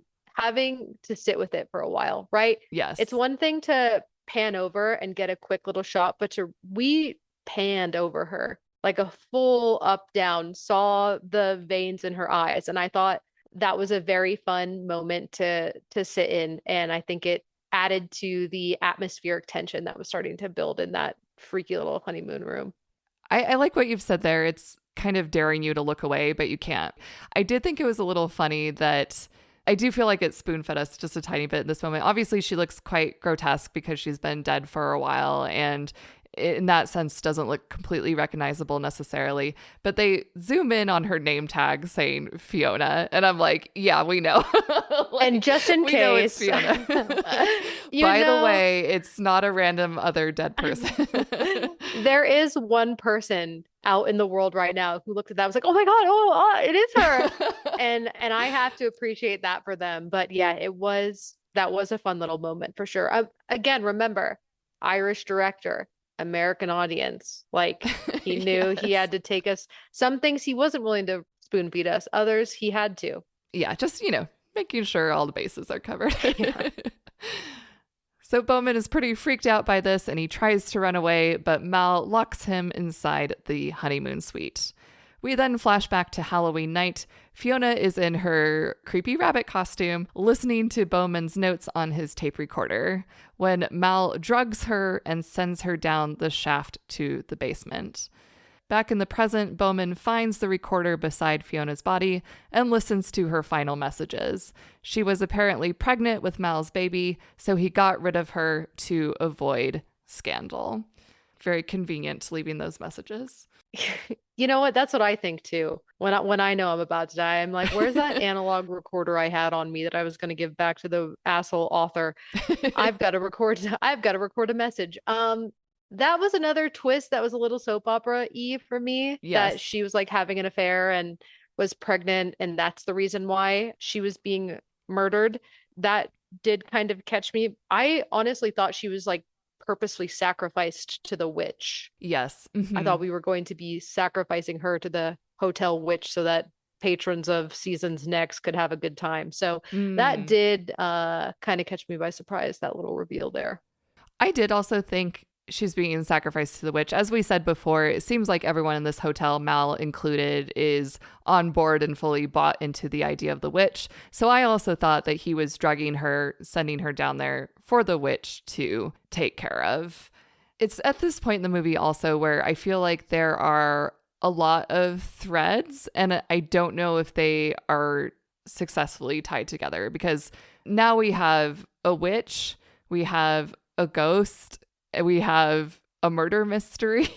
[SPEAKER 2] to sit with it for a while, right? It's
[SPEAKER 1] Yes.
[SPEAKER 2] one thing to pan over and get a quick little shot, but to we panned over her like a full up down, saw the veins in her eyes, and I thought that was a very fun moment to sit in, and I think it added to the atmospheric tension that was starting to build in that freaky little honeymoon room.
[SPEAKER 1] I like what you've said there. It's kind of daring you to look away, but you can't. I did think it was a little funny that I do feel like it spoon fed us just a tiny bit in this moment. Obviously, she looks quite grotesque because she's been dead for a while and in that sense doesn't look completely recognizable necessarily. But they zoom in on her name tag saying Fiona. And I'm like, yeah, we know.
[SPEAKER 2] And
[SPEAKER 1] Like,
[SPEAKER 2] just in
[SPEAKER 1] we know it's
[SPEAKER 2] case,
[SPEAKER 1] Fiona.
[SPEAKER 2] you
[SPEAKER 1] By the
[SPEAKER 2] know,
[SPEAKER 1] way, it's not a random other dead person.
[SPEAKER 2] there is one person out in the world right now who looked at that and was like, "Oh my God, it is her." And I have to appreciate that for them. But yeah, that was a fun little moment for sure. Again, remember, Irish director, American audience. Like he knew he
[SPEAKER 1] Yes.
[SPEAKER 2] had to take us some things he wasn't willing to spoon feed us, others he had to.
[SPEAKER 1] Yeah, just, making sure all the bases are covered.
[SPEAKER 2] Yeah.
[SPEAKER 1] So Bowman is pretty freaked out by this and he tries to run away, but Mal locks him inside the honeymoon suite. We then flash back to Halloween night. Fiona is in her creepy rabbit costume, listening to Bowman's notes on his tape recorder, when Mal drugs her and sends her down the shaft to the basement. Back in the present, Bowman finds the recorder beside Fiona's body and listens to her final messages. She was apparently pregnant with Mal's baby, so he got rid of her to avoid scandal. Very convenient leaving those messages.
[SPEAKER 2] You know what? That's what I think too. When I know I'm about to die, I'm like, where's that analog recorder I had on me that I was going to give back to the asshole author? I've got to record a message. That was another twist that was a little soap opera-y for me, that
[SPEAKER 1] Yes.
[SPEAKER 2] she was like having an affair and was pregnant, and that's the reason why she was being murdered. That did kind of catch me. I honestly thought she was like purposely sacrificed to the witch.
[SPEAKER 1] Yes.
[SPEAKER 2] I
[SPEAKER 1] Hmm.
[SPEAKER 2] thought we were going to be sacrificing her to the hotel witch so that patrons of seasons next could have a good time. So that
[SPEAKER 1] Mm.
[SPEAKER 2] did kind of catch me by surprise, that little reveal there.
[SPEAKER 1] I did also think she's being sacrificed to the witch. As we said before, it seems like everyone in this hotel, Mal included, is on board and fully bought into the idea of the witch. So I also thought that he was drugging her, sending her down there for the witch to take care of. It's at this point in the movie also where I feel like there are a lot of threads, and I don't know if they are successfully tied together because now we have a witch, we have a ghost, we have a murder mystery.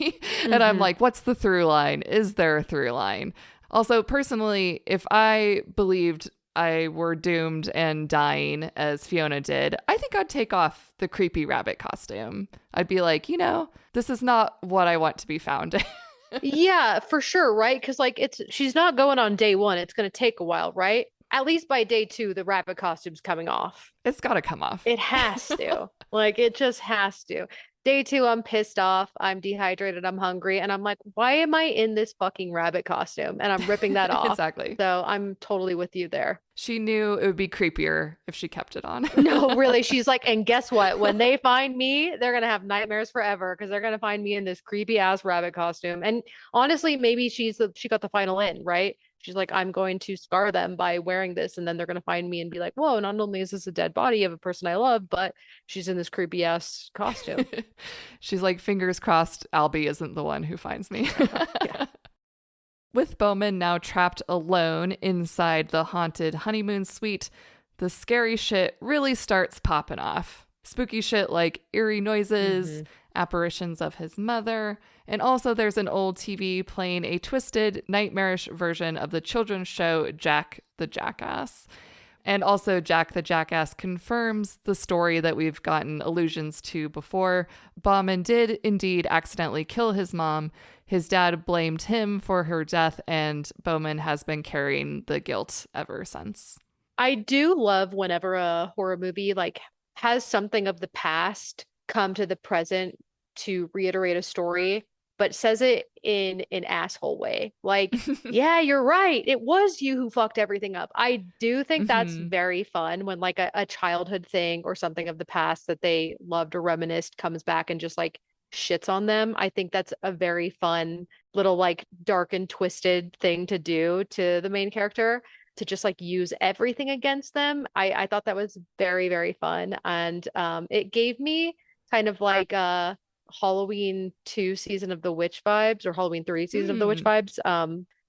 [SPEAKER 1] And I'm
[SPEAKER 2] Hmm.
[SPEAKER 1] like, what's the through line? Is there a through line? Also, personally, if I believed I were doomed and dying as Fiona did, I think I'd take off the creepy rabbit costume. I'd be like, this is not what I want to be found in.
[SPEAKER 2] Yeah, for sure, right? Because like she's not going on day one. It's going to take a while, right? At least by day two, the rabbit costume's coming off.
[SPEAKER 1] It's got to come off.
[SPEAKER 2] It has to. Like it just has to. Day two, I'm pissed off. I'm dehydrated. I'm hungry. And I'm like, why am I in this fucking rabbit costume? And I'm ripping that off.
[SPEAKER 1] Exactly.
[SPEAKER 2] So I'm totally with you there.
[SPEAKER 1] She knew it would be creepier if she kept it on.
[SPEAKER 2] No, really. She's like, and guess what? When they find me, they're gonna have nightmares forever because they're gonna find me in this creepy ass rabbit costume. And honestly, maybe she got the final in, right? She's like, I'm going to scar them by wearing this, and then they're gonna find me and be like, whoa, not only is this a dead body of a person I love, but she's in this creepy ass costume.
[SPEAKER 1] She's like, fingers crossed, Albie isn't the one who finds me.
[SPEAKER 2] Yeah.
[SPEAKER 1] With Bowman now trapped alone inside the haunted honeymoon suite, the scary shit really starts popping off. spooky shit like eerie noises, apparitions of his mother, and also there's an old TV playing a twisted, nightmarish version of the children's show Jack the Jackass. And also, Jack the Jackass confirms the story that we've gotten allusions to before. Bauman did indeed accidentally kill his mom. His dad blamed him for her death, and Bowman has been carrying the guilt ever since.
[SPEAKER 2] I do love whenever a horror movie like has something of the past come to the present to reiterate a story, but says it in an asshole way. Like, yeah, you're right. It was you who fucked everything up. I do think that's very fun when like a childhood thing or something of the past that they loved or reminisced comes back and just like shits on them. I think that's a very fun little like dark and twisted thing to do to the main character, to just like use everything against them. I thought that was very, very fun. And it gave me kind of like Halloween 2 season of the witch vibes, or Halloween 3 season of the witch vibes,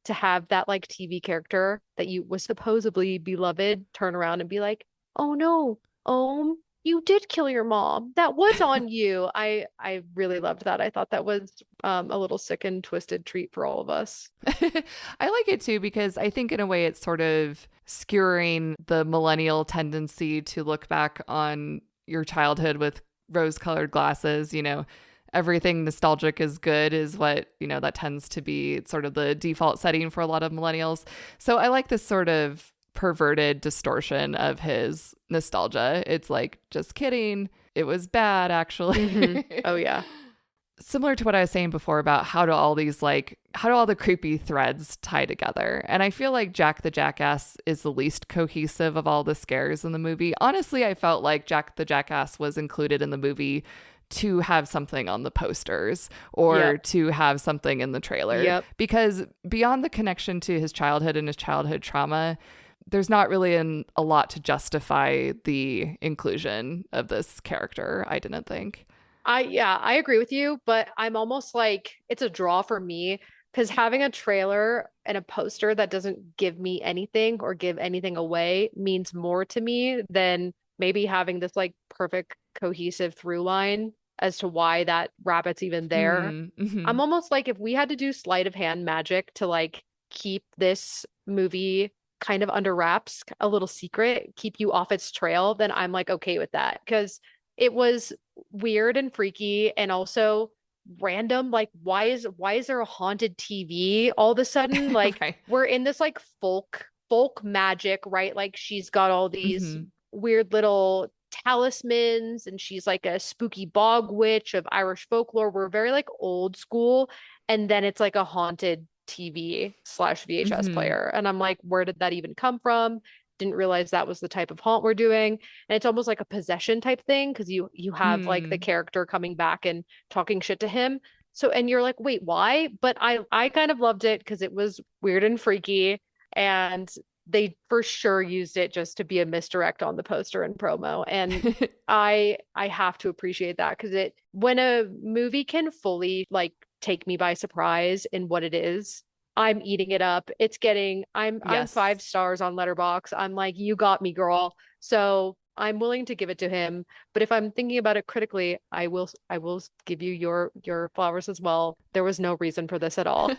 [SPEAKER 2] to have that like TV character that you was supposedly beloved turn around and be like, oh no, you did kill your mom. That was on you. I really loved that. I thought that was a little sick and twisted treat for all of us.
[SPEAKER 1] I like it too, because I think in a way it's sort of skewering the millennial tendency to look back on your childhood with rose-colored glasses. You know, everything nostalgic is good is what, you know, that tends to be sort of the default setting for a lot of millennials. So I like this sort of perverted distortion of his nostalgia. It's like, just kidding. It was bad, actually.
[SPEAKER 2] Oh, yeah.
[SPEAKER 1] Similar to what I was saying before about how do all the creepy threads tie together? And I feel like Jack the Jackass is the least cohesive of all the scares in the movie. Honestly, I felt like Jack the Jackass was included in the movie to have something on the posters or to have something in the trailer. Because beyond the connection to his childhood and his childhood trauma, there's not really a lot to justify the inclusion of this character, I didn't think.
[SPEAKER 2] I agree with you, but I'm almost like it's a draw for me because having a trailer and a poster that doesn't give me anything or give anything away means more to me than maybe having this like perfect cohesive through line as to why that rabbit's even there. I'm almost like, if we had to do sleight of hand magic to like keep this movie kind of under wraps, a little secret, keep you off its trail, then I'm like okay with that, because it was weird and freaky and also random. Like, why is there a haunted TV all of a sudden? Like
[SPEAKER 1] Right.
[SPEAKER 2] We're in this like folk magic, right? Like she's got all these weird little talismans and she's like a spooky bog witch of Irish folklore. We're very like old school, and then it's like a haunted TV / VHS player. And I'm like, where did that even come from? Didn't realize that was the type of haunt we're doing. And it's almost like a possession type thing, because you have like the character coming back and talking shit to him. So, and you're like, wait, why? But I kind of loved it because it was weird and freaky, and they for sure used it just to be a misdirect on the poster and promo. And I have to appreciate that, because it, when a movie can fully like take me by surprise in what it is, I'm eating it up. It's getting, I'm 5 stars on Letterboxd. I'm like, you got me, girl. So I'm willing to give it to him. But if I'm thinking about it critically, I will give you your flowers as well. There was no reason for this at all.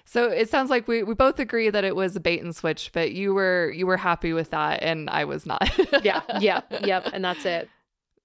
[SPEAKER 1] So it sounds like we both agree that it was a bait and switch, but you were happy with that and I was not.
[SPEAKER 2] Yep. And that's it.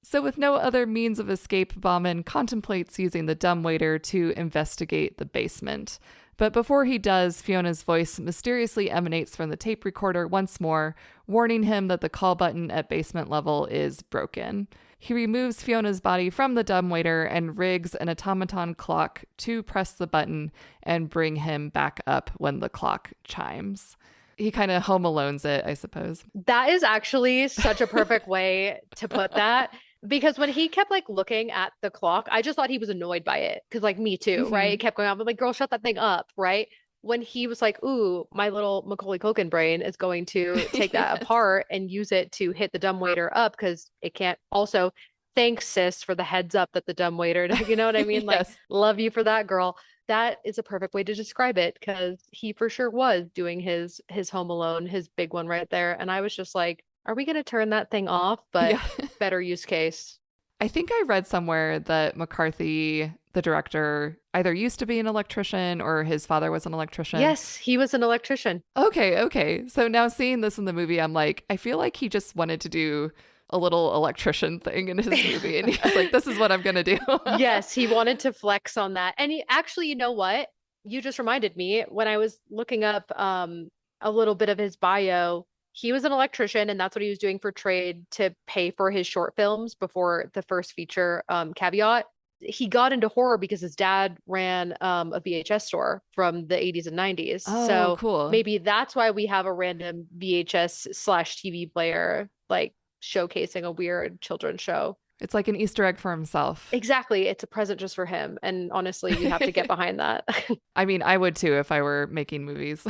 [SPEAKER 1] So with no other means of escape, Bauman contemplates using the dumbwaiter to investigate the basement. But before he does, Fiona's voice mysteriously emanates from the tape recorder once more, warning him that the call button at basement level is broken. He removes Fiona's body from the dumbwaiter and rigs an automaton clock to press the button and bring him back up when the clock chimes. He kind of Home Alones it, I suppose.
[SPEAKER 2] That is actually such a perfect way to put that. Because when he kept like looking at the clock, I just thought he was annoyed by it. Because like me too, right? It kept going on. I'm like, girl, shut that thing up, right? When he was like, ooh, my little Macaulay Culkin brain is going to take that apart and use it to hit the dumbwaiter up, because it can't. Also, thanks, sis, for the heads up that the dumbwaiter, you know what I mean? Like, love you for that, girl. That is a perfect way to describe it, because he for sure was doing his Home Alone, his big one right there. And I was just like, are we going to turn that thing off? But
[SPEAKER 1] Yeah.
[SPEAKER 2] better use case.
[SPEAKER 1] I think I read somewhere that McCarthy, the director, either used to be an electrician or his father was an electrician.
[SPEAKER 2] Yes, he was an electrician.
[SPEAKER 1] Okay. So now seeing this in the movie, I'm like, I feel like he just wanted to do a little electrician thing in his movie. And he's like, this is what I'm going to do.
[SPEAKER 2] Yes, he wanted to flex on that. And he actually, you know what? You just reminded me when I was looking up a little bit of his bio, he was an electrician and that's what he was doing for trade to pay for his short films before the first feature, Caveat. He got into horror because his dad ran a VHS store from the 80s and 90s.
[SPEAKER 1] Oh,
[SPEAKER 2] So
[SPEAKER 1] cool.
[SPEAKER 2] maybe that's why we have a random VHS slash TV player like showcasing a weird children's show.
[SPEAKER 1] It's like an Easter egg for himself.
[SPEAKER 2] Exactly. It's a present just for him. And honestly, you have to get behind that.
[SPEAKER 1] I mean, I would too if I were making movies.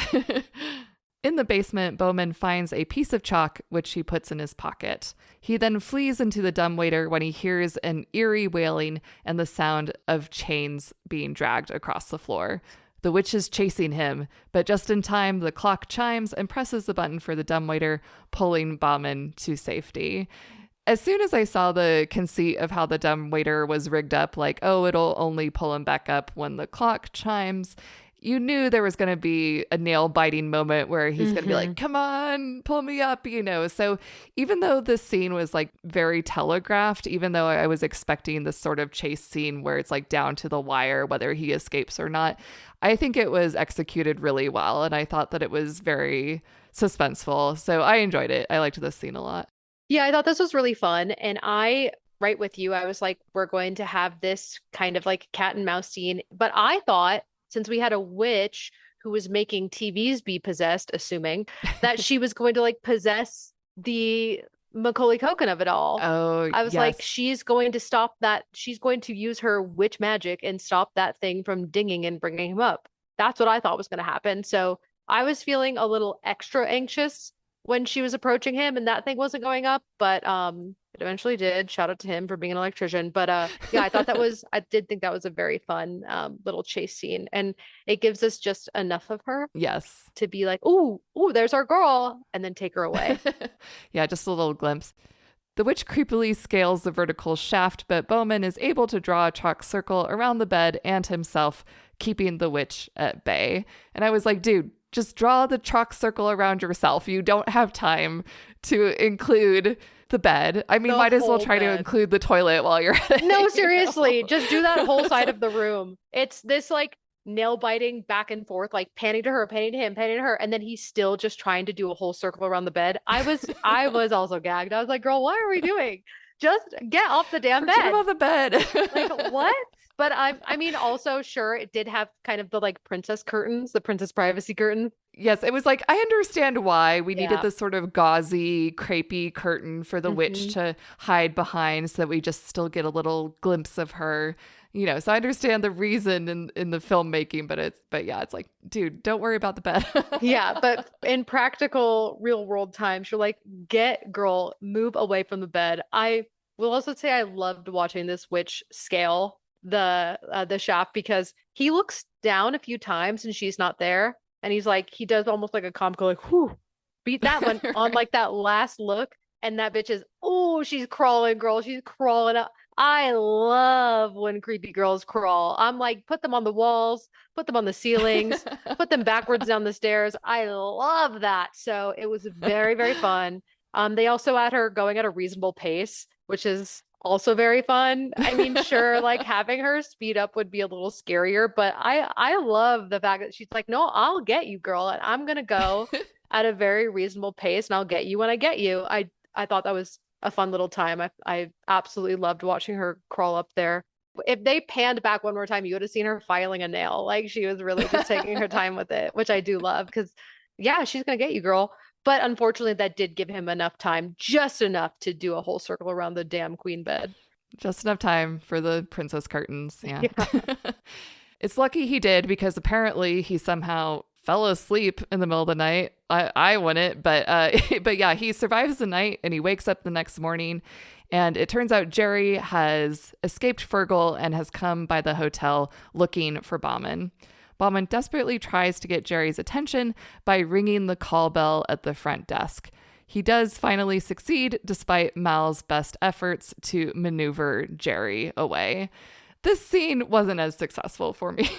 [SPEAKER 1] In the basement, Bowman finds a piece of chalk, which he puts in his pocket. He then flees into the dumbwaiter when he hears an eerie wailing and the sound of chains being dragged across the floor. The witch is chasing him, but just in time, the clock chimes and presses the button for the dumbwaiter, pulling Bowman to safety. As soon as I saw the conceit of how the dumbwaiter was rigged up, like, oh, it'll only pull him back up when the clock chimes, you knew there was going to be a nail biting moment where he's going to be like, come on, pull me up, you know? So even though this scene was like very telegraphed, even though I was expecting this sort of chase scene where it's like down to the wire, whether he escapes or not, I think it was executed really well. And I thought that it was very suspenseful. So I enjoyed it. I liked this scene a lot.
[SPEAKER 2] Yeah, I thought this was really fun. And right with you, I was like, we're going to have this kind of like cat and mouse scene. But I thought, since we had a witch who was making TVs be possessed, assuming that she was going to like possess the Macaulay Culkin of it all.
[SPEAKER 1] Oh,
[SPEAKER 2] I was like, she's going to stop that. She's going to use her witch magic and stop that thing from dinging and bringing him up. That's what I thought was going to happen. So I was feeling a little extra anxious when she was approaching him and that thing wasn't going up, but it eventually did. Shout out to him for being an electrician. But yeah, I did think that was a very fun little chase scene. And it gives us just enough of her.
[SPEAKER 1] Yes.
[SPEAKER 2] To be like, ooh, there's our girl, and then take her away.
[SPEAKER 1] Yeah, just a little glimpse. The witch creepily scales the vertical shaft, but Bowman is able to draw a chalk circle around the bed and himself, keeping the witch at bay. And I was like, dude, just draw the chalk circle around yourself. You don't have time to include the bed. I mean, might as well try to include the toilet while you're at it.
[SPEAKER 2] No, seriously, just do that whole side of the room. It's this like nail biting back and forth, like panning to her, panning to him, panning to her, and then he's still just trying to do a whole circle around the bed. I was also gagged. I was like, girl, what are we doing? Just get off the damn bed.
[SPEAKER 1] Get off the bed.
[SPEAKER 2] Like, what? But I mean, also, sure, it did have kind of the like princess curtains, the princess privacy curtain.
[SPEAKER 1] Yes, it was like, I understand why we needed this sort of gauzy, crepey curtain for the witch to hide behind so that we just still get a little glimpse of her, you know. So I understand the reason in the filmmaking, but yeah, it's like, dude, don't worry about the bed.
[SPEAKER 2] Yeah, but in practical real world times, you're like, girl, move away from the bed. I will also say I loved watching this witch scale the shaft because he looks down a few times and she's not there. And he's like, he does almost like a comical, like, whew, beat that one on like that last look. And that bitch is, oh, she's crawling, girl. She's crawling up. I love when creepy girls crawl. I'm like, put them on the walls, put them on the ceilings, put them backwards down the stairs. I love that. So it was very, very fun. They also had her going at a reasonable pace, which is also very fun. I mean, sure, like having her speed up would be a little scarier, but I love the fact that she's like, no, I'll get you, girl, and I'm gonna go at a very reasonable pace, and I'll get you when I get you. I thought that was a fun little time. I absolutely loved watching her crawl up there. If they panned back one more time, you would have seen her filing a nail. Like she was really just taking her time with it, which I do love because, yeah, she's gonna get you, girl. But unfortunately, that did give him enough time, just enough to do a whole circle around the damn queen bed.
[SPEAKER 1] Just enough time for the princess curtains. Yeah. It's lucky he did because apparently he somehow fell asleep in the middle of the night. I wouldn't, but yeah, he survives the night and he wakes up the next morning. And it turns out Jerry has escaped Fergal and has come by the hotel looking for Bauman. Bauman desperately tries to get Jerry's attention by ringing the call bell at the front desk. he does finally succeed despite Mal's best efforts to maneuver Jerry away. This scene wasn't as successful for me.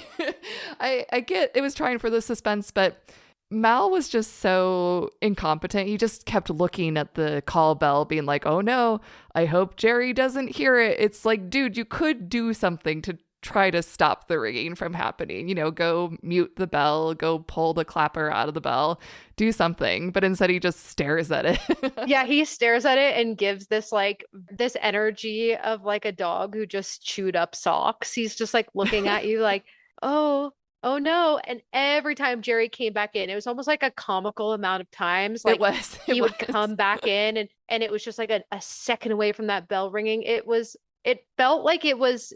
[SPEAKER 1] I get it was trying for the suspense, but Mal was just so incompetent. He just kept looking at the call bell, being like, oh no, I hope Jerry doesn't hear it. It's like, dude, you could do something to try to stop the ringing from happening. You know, go mute the bell, go pull the clapper out of the bell, do something. But instead he just stares at it.
[SPEAKER 2] Yeah, he stares at it and gives this like this energy of like a dog who just chewed up socks. He's just like looking at you like, oh, oh no. And every time Jerry came back in, it was almost like a comical amount of times. Like he would come back in and it was just like a second away from that bell ringing. It felt like it was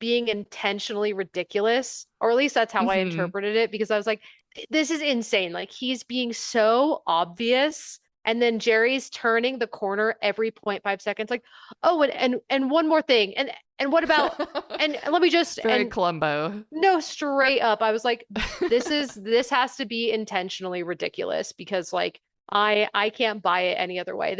[SPEAKER 2] being intentionally ridiculous, or at least that's how I interpreted it, because I was like, this is insane. Like he's being so obvious. And then Jerry's turning the corner every 0.5 seconds. Like, oh, and one more thing. And what about, and let me just,
[SPEAKER 1] Very
[SPEAKER 2] and
[SPEAKER 1] Columbo.
[SPEAKER 2] no, straight up. I was like, this has to be intentionally ridiculous, because like, I can't buy it any other way.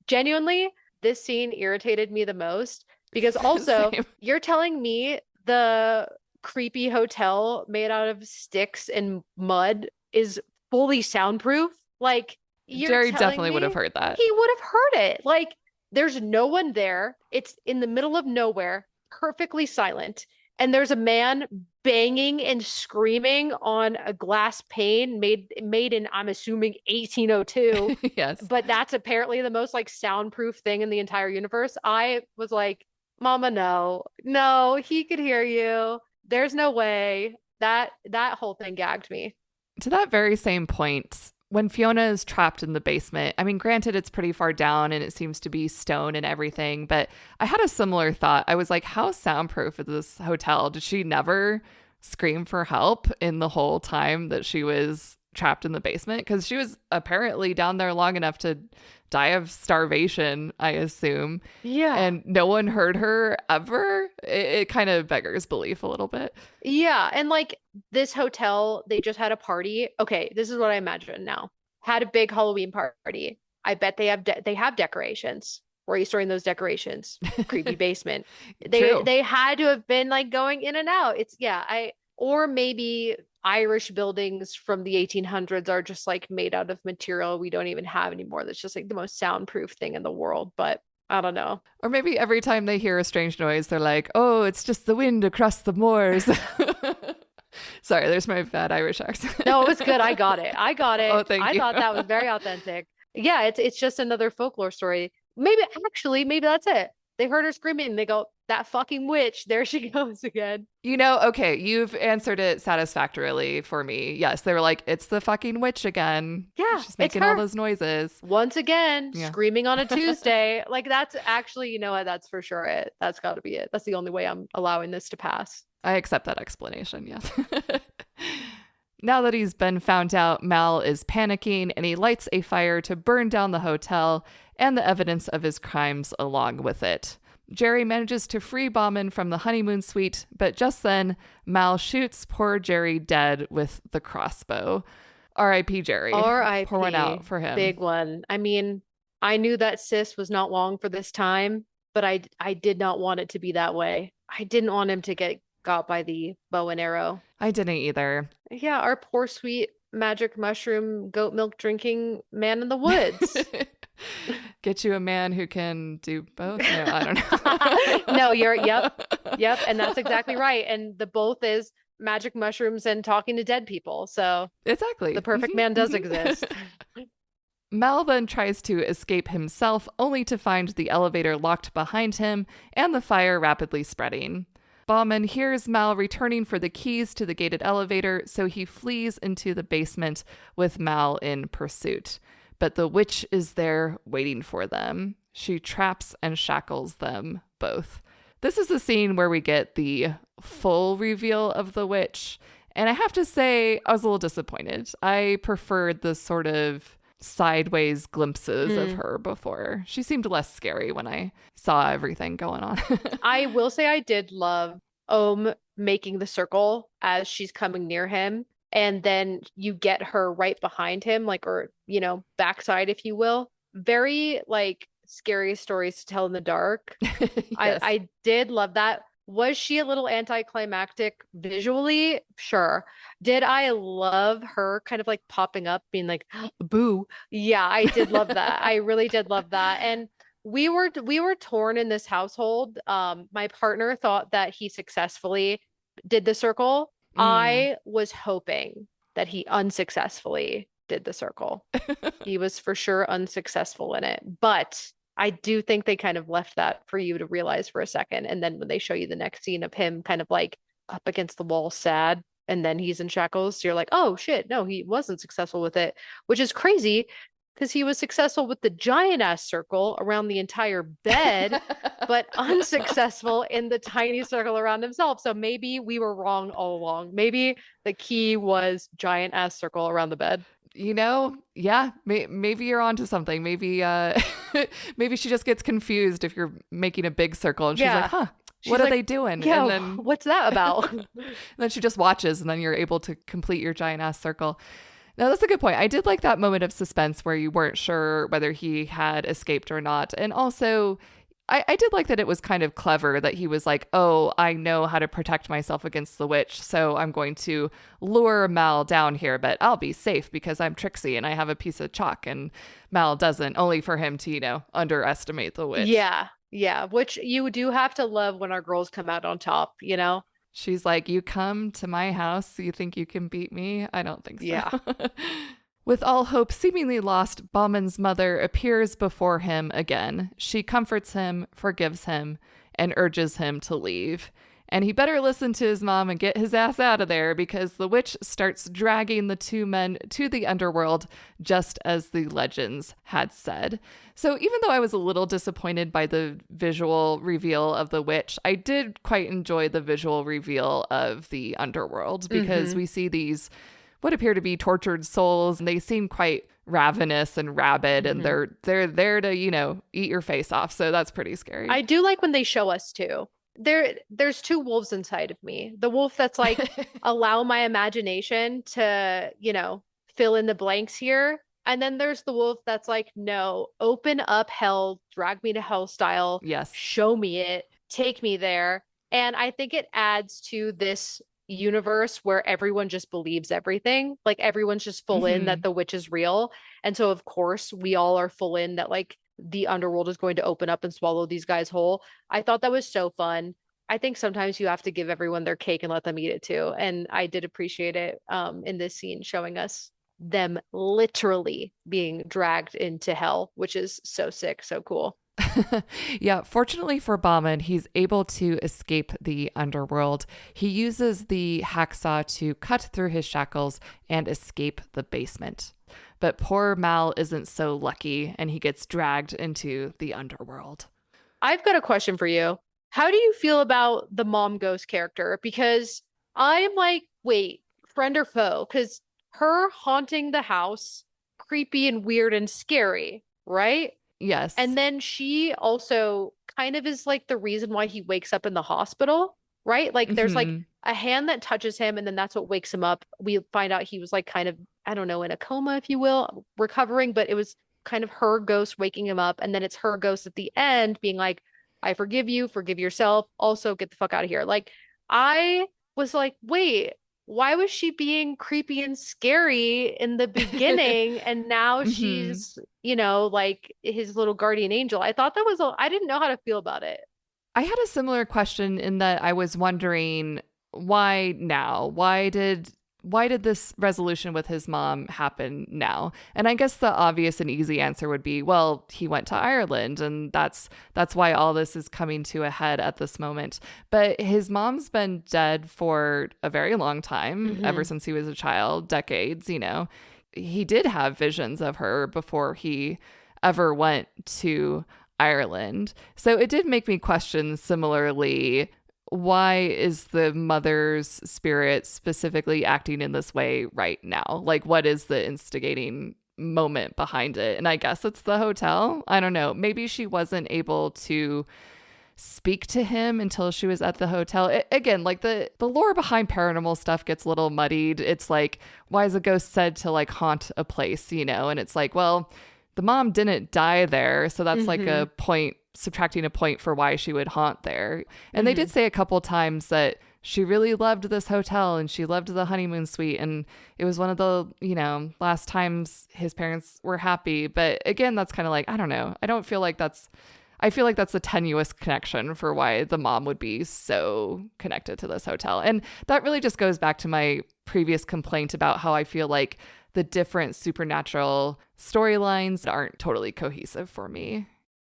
[SPEAKER 2] Genuinely, this scene irritated me the most, because also you're telling me the creepy hotel made out of sticks and mud is fully soundproof? Like,
[SPEAKER 1] Jerry definitely would have heard that.
[SPEAKER 2] He would have heard it. Like, there's no one there. It's in the middle of nowhere, perfectly silent. And there's a man banging and screaming on a glass pane made in, I'm assuming, 1802.
[SPEAKER 1] Yes.
[SPEAKER 2] But that's apparently the most like soundproof thing in the entire universe. I was like, Mama, no, he could hear you. There's no way. That whole thing gagged me.
[SPEAKER 1] To that very same point, when Fiona is trapped in the basement, I mean, granted, it's pretty far down and it seems to be stone and everything, but I had a similar thought. I was like, how soundproof is this hotel? Did she never scream for help in the whole time that she was trapped in the basement? Because she was apparently down there long enough to die of starvation, I assume.
[SPEAKER 2] Yeah.
[SPEAKER 1] And no one heard her ever. It kind of beggars belief a little bit.
[SPEAKER 2] Yeah. And like this hotel, they just had a party. Okay, this is what I imagine now. Had a big Halloween party. I bet they have decorations. Where are you storing those decorations? Creepy basement. They had to have been like going in and out. Or maybe Irish buildings from the 1800s are just like made out of material we don't even have anymore. That's just like the most soundproof thing in the world. But I don't know.
[SPEAKER 1] Or maybe every time they hear a strange noise, they're like, oh, it's just the wind across the moors. Sorry, there's my bad Irish accent.
[SPEAKER 2] No, it was good. I got it.
[SPEAKER 1] Oh, thank you.
[SPEAKER 2] I thought that was very authentic. Yeah, it's just another folklore story. Maybe that's it. They heard her screaming and they go, that fucking witch, there she goes again.
[SPEAKER 1] You know, okay, you've answered it satisfactorily for me. Yes, they were like, it's the fucking witch again.
[SPEAKER 2] Yeah,
[SPEAKER 1] she's making all those noises.
[SPEAKER 2] Once again, screaming on a Tuesday. Like, that's actually, you know what, that's for sure it. That's got to be it. That's the only way I'm allowing this to pass.
[SPEAKER 1] I accept that explanation, yes. Now that he's been found out, Mal is panicking and he lights a fire to burn down the hotel and the evidence of his crimes along with it. Jerry manages to free Bauman from the honeymoon suite, but just then, Mal shoots poor Jerry dead with the crossbow. R.I.P. Jerry.
[SPEAKER 2] R.I.P.
[SPEAKER 1] Pour one out for him.
[SPEAKER 2] Big one. I mean, I knew that sis was not long for this time, but I did not want it to be that way. I didn't want him to get got by the bow and arrow.
[SPEAKER 1] I didn't either.
[SPEAKER 2] Yeah, our poor sweet magic mushroom goat milk drinking man in the woods.
[SPEAKER 1] Get you a man who can do both? No, I don't know.
[SPEAKER 2] No, yep. And that's exactly right. And the both is magic mushrooms and talking to dead people. So
[SPEAKER 1] exactly.
[SPEAKER 2] The perfect man does exist.
[SPEAKER 1] Mal then tries to escape himself, only to find the elevator locked behind him and the fire rapidly spreading. Bauman hears Mal returning for the keys to the gated elevator, so he flees into the basement with Mal in pursuit. But the witch is there waiting for them. She traps and shackles them both. This is the scene where we get the full reveal of the witch. And I have to say, I was a little disappointed. I preferred the sort of sideways glimpses of her before. She seemed less scary when I saw everything going on.
[SPEAKER 2] I will say I did love Ohm making the circle as she's coming near him. and then you get her right behind him, like, or, backside, if you will. Very like scary stories to tell in the dark. I
[SPEAKER 1] Yes.
[SPEAKER 2] I did love that. Was she a little anticlimactic visually? Sure. Did I love her kind of like popping up, being like, boo? Yeah, I did love that. I really did love that. And we were torn in this household. My partner thought that he successfully did the circle.
[SPEAKER 1] Mm.
[SPEAKER 2] I was hoping that he unsuccessfully did the circle. He was for sure unsuccessful in it. But I do think they kind of left that for you to realize for a second. And then when they show you the next scene of him kind of like up against the wall, sad, and then he's in shackles, you're like, oh shit, no, he wasn't successful with it, which is crazy because he was successful with the giant ass circle around the entire bed, but unsuccessful in the tiny circle around himself. So maybe we were wrong all along. Maybe the key was giant ass circle around the bed.
[SPEAKER 1] Yeah, maybe you're onto something. Maybe maybe she just gets confused if you're making a big circle and she's like,
[SPEAKER 2] Yeah.
[SPEAKER 1] "Huh,
[SPEAKER 2] She's
[SPEAKER 1] what are
[SPEAKER 2] like,
[SPEAKER 1] they doing?"
[SPEAKER 2] yeah,
[SPEAKER 1] And then
[SPEAKER 2] what's that about?
[SPEAKER 1] then she just watches and then you're able to complete your giant ass circle. Now, that's a good point. I did like that moment of suspense where you weren't sure whether he had escaped or not. And also, I did like that it was kind of clever that he was like, oh, I know how to protect myself against the witch, so I'm going to lure Mal down here, but I'll be safe because I'm Trixie and I have a piece of chalk, and Mal doesn't, only for him to, underestimate the witch.
[SPEAKER 2] Yeah, yeah, which you do have to love when our girls come out on top, you know?
[SPEAKER 1] She's like, you come to my house, you think you can beat me? I don't think so.
[SPEAKER 2] Yeah.
[SPEAKER 1] With all hope seemingly lost, Bauman's mother appears before him again. She comforts him, forgives him, and urges him to leave. And he better listen to his mom and get his ass out of there because the witch starts dragging the two men to the underworld, just as the legends had said. So even though I was a little disappointed by the visual reveal of the witch, I did quite enjoy the visual reveal of the underworld because we see these what appear to be tortured souls, and they seem quite ravenous and rabid, and they're there to, eat your face off. So that's pretty scary.
[SPEAKER 2] I do like when they show us too. There's two wolves inside of me. The wolf that's like, allow my imagination to, fill in the blanks here. And then there's the wolf that's like, no, open up hell, drag me to hell style,
[SPEAKER 1] Yes.
[SPEAKER 2] show me it, take me there. And I think it adds to this universe where everyone just believes everything. Like everyone's just full in that the witch is real. And so of course we all are full in that like the underworld is going to open up and swallow these guys whole. I thought that was so fun. I think sometimes you have to give everyone their cake and let them eat it too. And I did appreciate it in this scene showing us them literally being dragged into hell, which is so sick, so cool.
[SPEAKER 1] Yeah, fortunately for Bauman, he's able to escape the underworld. He uses the hacksaw to cut through his shackles and escape the basement. But poor Mal isn't so lucky, and he gets dragged into the underworld.
[SPEAKER 2] I've got a question for you. How do you feel about the mom ghost character? Because I'm like, wait, friend or foe? Because her haunting the house, creepy and weird and scary, right?
[SPEAKER 1] Yes.
[SPEAKER 2] And then she also kind of is like the reason why he wakes up in the hospital, right? Like there's like a hand that touches him and then that's what wakes him up. We find out he was like kind of, I don't know, in a coma, if you will, recovering, but it was kind of her ghost waking him up. And then it's her ghost at the end being like, I forgive you, forgive yourself. Also get the fuck out of here. Like I was like, wait, why was she being creepy and scary in the beginning and now she's, like his little guardian angel? I thought that was, I didn't know how to feel about it.
[SPEAKER 1] I had a similar question in that I was wondering why now? Why did this resolution with his mom happen now? And I guess the obvious and easy answer would be, well, he went to Ireland and that's why all this is coming to a head at this moment. But his mom's been dead for a very long time, ever since he was a child, decades, He did have visions of her before he ever went to Ireland. So it did make me question similarly, why is the mother's spirit specifically acting in this way right now? Like, what is the instigating moment behind it? And I guess it's the hotel. I don't know. Maybe she wasn't able to speak to him until she was at the hotel. Again, like the lore behind paranormal stuff gets a little muddied. It's like, why is a ghost said to like haunt a place, you know? And it's like, well, the mom didn't die there, so that's like a point, subtracting a point for why she would haunt there. And they did say a couple times that she really loved this hotel and she loved the honeymoon suite, and it was one of the, you know, last times his parents were happy. But again, that's kind of like, I don't know. I feel like that's a tenuous connection for why the mom would be so connected to this hotel. And that really just goes back to my previous complaint about how I feel like the different supernatural storylines aren't totally cohesive for me.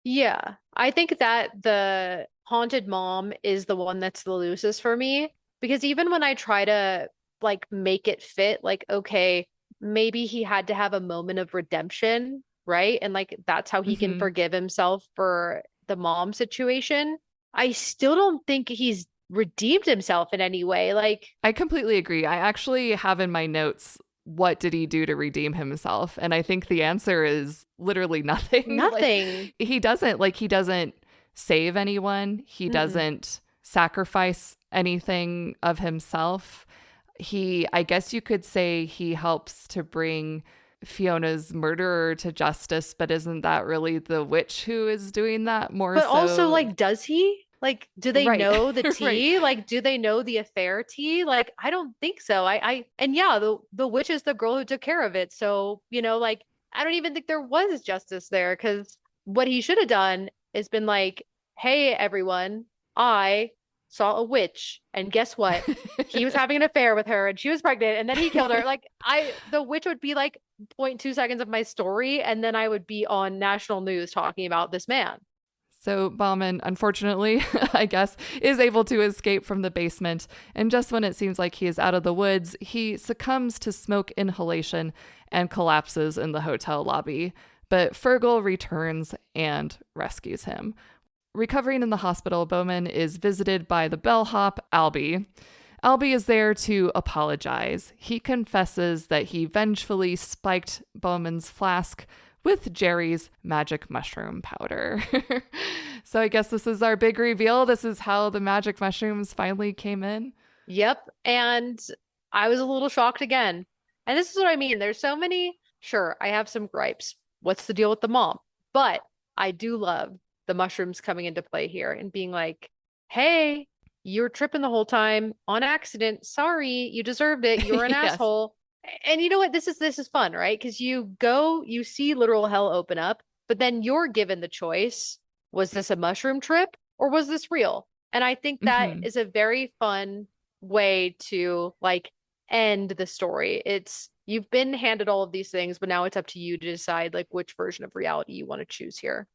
[SPEAKER 2] Yeah, I think that the haunted mom is the one that's the loosest for me, because even when I try to like make it fit, like, okay, maybe he had to have a moment of redemption, right? And like that's how he can forgive himself for the mom situation. I still don't think he's redeemed himself in any way. Like,
[SPEAKER 1] I completely agree. I actually have in my notes, what did he do to redeem himself? And I think the answer is literally nothing.
[SPEAKER 2] nothing.
[SPEAKER 1] Like, he doesn't save anyone. He doesn't sacrifice anything of himself. I guess you could say he helps to bring Fiona's murderer to justice, but isn't that really the witch who is doing that more
[SPEAKER 2] But
[SPEAKER 1] so?
[SPEAKER 2] also, like, does he? Like, do they know the tea?
[SPEAKER 1] Right.
[SPEAKER 2] Like, do they know the affair tea? Like, I don't think so. And yeah, the witch is the girl who took care of it. So, you know, like, I don't even think there was justice there, because what he should have done is been like, hey, everyone, I saw a witch, and guess what? He was having an affair with her and she was pregnant, and then he killed her. Like, the witch would be like 0.2 seconds of my story, and then I would be on national news talking about this man.
[SPEAKER 1] So Bauman, unfortunately, I guess, is able to escape from the basement. And just when it seems like he is out of the woods, he succumbs to smoke inhalation and collapses in the hotel lobby. But Fergal returns and rescues him. Recovering in the hospital, Bowman is visited by the bellhop, Albie. Albie is there to apologize. He confesses that he vengefully spiked Bowman's flask with Jerry's magic mushroom powder. So I guess this is our big reveal. This is how the magic mushrooms finally came in.
[SPEAKER 2] Yep. And I was a little shocked again. And this is what I mean. There's so many. Sure, I have some gripes. What's the deal with the mom? But I do love the mushrooms coming into play here and being like, hey, you were tripping the whole time on accident. Sorry, you deserved it. You're an
[SPEAKER 1] Yes.
[SPEAKER 2] asshole. And you know what? This is fun, right? Because you see literal hell open up, but then you're given the choice. Was this a mushroom trip or was this real? And I think that is a very fun way to like end the story. It's you've been handed all of these things, but now it's up to you to decide like which version of reality you want to choose here.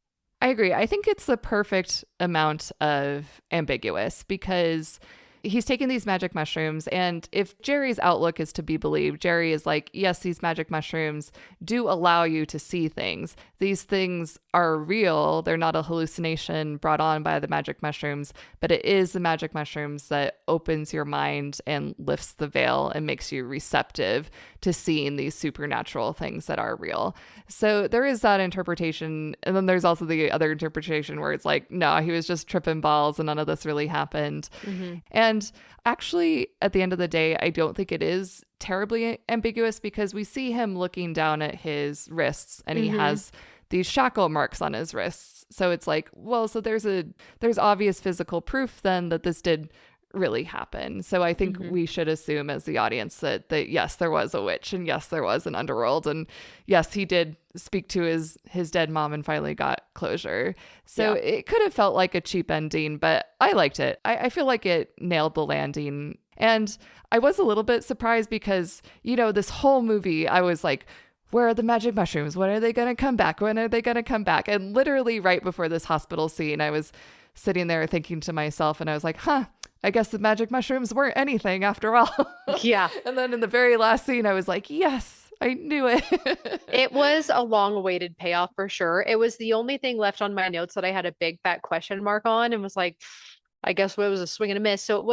[SPEAKER 1] I agree. I think it's the perfect amount of ambiguous because he's taking these magic mushrooms, and if Jerry's outlook is to be believed, Jerry is like, yes, these magic mushrooms do allow you to see things. These things are real. They're not a hallucination brought on by the magic mushrooms, but it is the magic mushrooms that opens your mind and lifts the veil and makes you receptive to seeing these supernatural things that are real. So there is that interpretation. And then there's also the other interpretation where it's like, no, he was just tripping balls and none of this really happened. And actually, at the end of the day, I don't think it is terribly ambiguous because we see him looking down at his wrists and he has these shackle marks on his wrists. So it's like, well, so there's obvious physical proof then that this did really happen. So I think we should assume as the audience that yes, there was a witch, and yes, there was an underworld, and yes, he did speak to his dead mom and finally got closure. So it could have felt like a cheap ending, but I liked it. I feel like it nailed the landing. And I was a little bit surprised because, you know, this whole movie, I was like, where are the magic mushrooms? When are they going to come back? When are they going to come back? And literally right before this hospital scene, I was sitting there thinking to myself, and I was like, I guess the magic mushrooms weren't anything after all.
[SPEAKER 2] Yeah.
[SPEAKER 1] And then in the very last scene, I was like, yes, I knew it.
[SPEAKER 2] It was a long-awaited payoff for sure. It was the only thing left on my notes that I had a big fat question mark on and was like, I guess it was a swing and a miss. So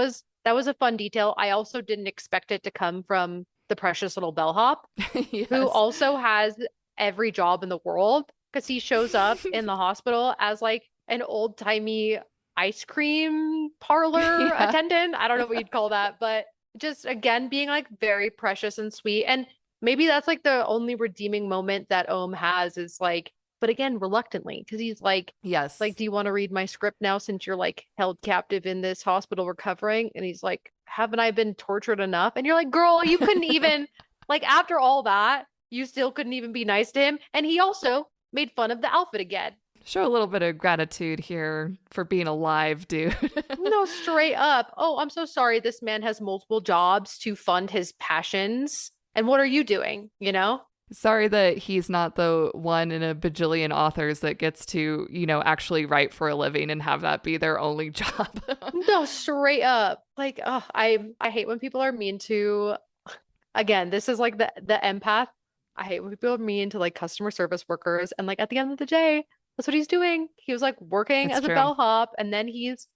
[SPEAKER 2] that was a fun detail. I also didn't expect it to come from the precious little bellhop,
[SPEAKER 1] Yes.
[SPEAKER 2] who also has every job in the world because he shows up in the hospital as like an old-timey ice cream parlor
[SPEAKER 1] Yeah.
[SPEAKER 2] attendant. I don't know what you'd call that, but just again being like very precious and sweet. And maybe that's like the only redeeming moment that Ohm has is like, but again, reluctantly, because he's like,
[SPEAKER 1] Yes.
[SPEAKER 2] do you want to read my script now since you're like held captive in this hospital recovering? And he's like, haven't I been tortured enough? And you're like, girl, you couldn't even, like, after all that, you still couldn't even be nice to him. And he also made fun of the outfit again.
[SPEAKER 1] Show a little bit of gratitude here for being alive, dude.
[SPEAKER 2] No, straight up. Oh, I'm so sorry. This man has multiple jobs to fund his passions. And what are you doing? You know?
[SPEAKER 1] Sorry that he's not the one in a bajillion authors that gets to, actually write for a living and have that be their only job.
[SPEAKER 2] No, straight up. Like, oh, I hate when people are mean to, again, this is like the empath. I hate when people are mean to like customer service workers. And like at the end of the day, that's what he's doing. He was like working
[SPEAKER 1] It's
[SPEAKER 2] as a
[SPEAKER 1] true.
[SPEAKER 2] bellhop, and then he's,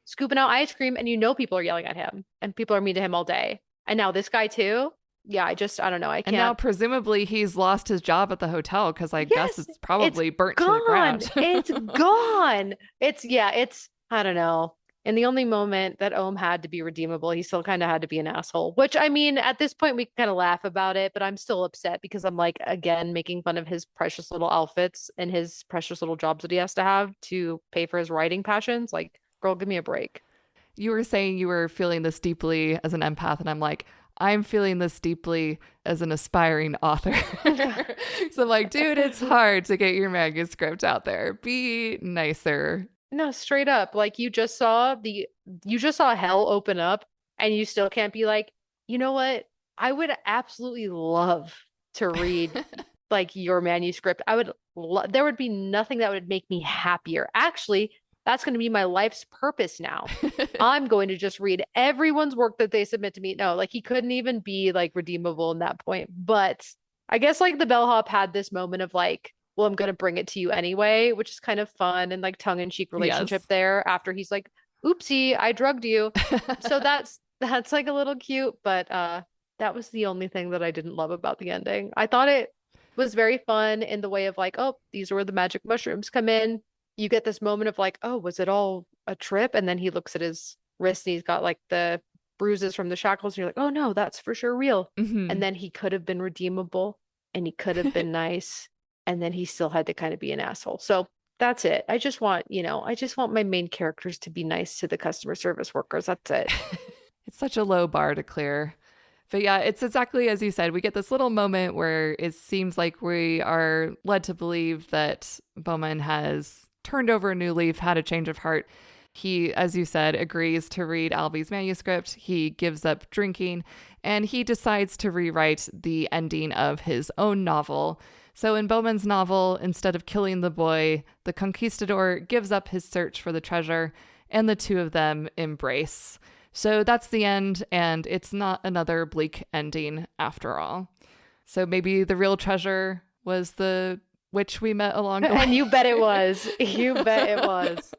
[SPEAKER 2] scooping out ice cream, and people are yelling at him and people are mean to him all day. And now this guy too. Yeah, I don't know. I
[SPEAKER 1] And now
[SPEAKER 2] can't.
[SPEAKER 1] presumably he's lost his job at the hotel because I guess
[SPEAKER 2] Yes,
[SPEAKER 1] it's
[SPEAKER 2] it's
[SPEAKER 1] probably burnt to the
[SPEAKER 2] gone.
[SPEAKER 1] ground.
[SPEAKER 2] It's gone. I don't know. And the only moment that Ohm had to be redeemable, he still kind of had to be an asshole, which I mean, at this point, we can kind of laugh about it, but I'm still upset because I'm like, again, making fun of his precious little outfits and his precious little jobs that he has to have to pay for his writing passions. Like, girl, give me a break.
[SPEAKER 1] You were saying you were feeling this deeply as an empath, and I'm like, I'm feeling this deeply as an aspiring author. So I'm like, dude, it's hard to get your manuscript out there. Be nicer.
[SPEAKER 2] No, straight up. Like you just saw hell open up and you still can't be like, you know what? I would absolutely love to read like your manuscript. There would be nothing that would make me happier. Actually, that's going to be my life's purpose now. I'm going to just read everyone's work that they submit to me. No, like he couldn't even be like redeemable in that point. But I guess like the bellhop had this moment of like, well, I'm gonna bring it to you anyway, which is kind of fun and like tongue-in-cheek relationship
[SPEAKER 1] Yes.
[SPEAKER 2] there after he's like, oopsie, I drugged you. So that's like a little cute, but that was the only thing that I didn't love about the ending. I thought it was very fun in the way of like, oh, these are where the magic mushrooms come in. You get this moment of like, oh, was it all a trip? And then he looks at his wrist and he's got like the bruises from the shackles, and you're like, oh no, that's for sure real. And
[SPEAKER 1] Hmm.
[SPEAKER 2] then he could have been redeemable and he could have been nice, and then he still had to kind of be an asshole. So that's it. I just want my main characters to be nice to the customer service workers. That's it.
[SPEAKER 1] It's such a low bar to clear. But yeah, it's exactly as you said. We get this little moment where it seems like we are led to believe that Bowman has turned over a new leaf, had a change of heart. He, as you said, agrees to read Albie's manuscript. He gives up drinking and he decides to rewrite the ending of his own novel. So, in Bowman's novel, instead of killing the boy, the conquistador gives up his search for the treasure and the two of them embrace. So that's the end, and it's not another bleak ending after all. So maybe the real treasure was the witch we met along the
[SPEAKER 2] And
[SPEAKER 1] way.
[SPEAKER 2] you bet it was. You bet it was.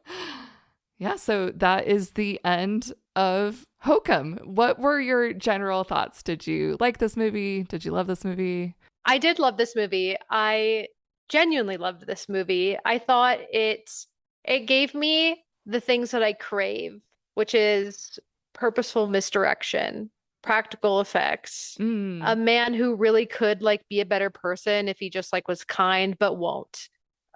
[SPEAKER 1] Yeah, so that is the end of Hokum. What were your general thoughts? Did you like this movie? Did you love this movie?
[SPEAKER 2] I did love this movie. I genuinely loved this movie. I thought it gave me the things that I crave, which is purposeful misdirection, practical effects, a
[SPEAKER 1] Mm.
[SPEAKER 2] man who really could like be a better person if he just like was kind but won't.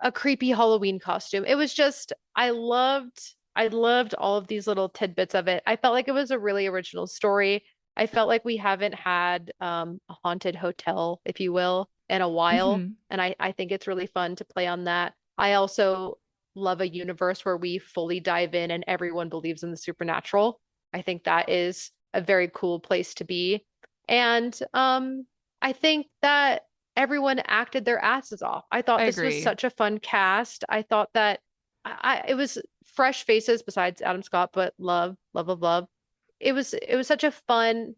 [SPEAKER 2] A creepy Halloween costume. It was just I loved all of these little tidbits of it. I felt like it was a really original story. I felt like we haven't had a haunted hotel, if you will, in a while.
[SPEAKER 1] Hmm.
[SPEAKER 2] And I think it's really fun to play on that. I also love a universe where we fully dive in and everyone believes in the supernatural. I think that is a very cool place to be. And I think that everyone acted their asses off. I
[SPEAKER 1] I
[SPEAKER 2] thought this was
[SPEAKER 1] agree.
[SPEAKER 2] such a fun cast. I thought that it was fresh faces besides Adam Scott, but love, love, love, love. It was such a fun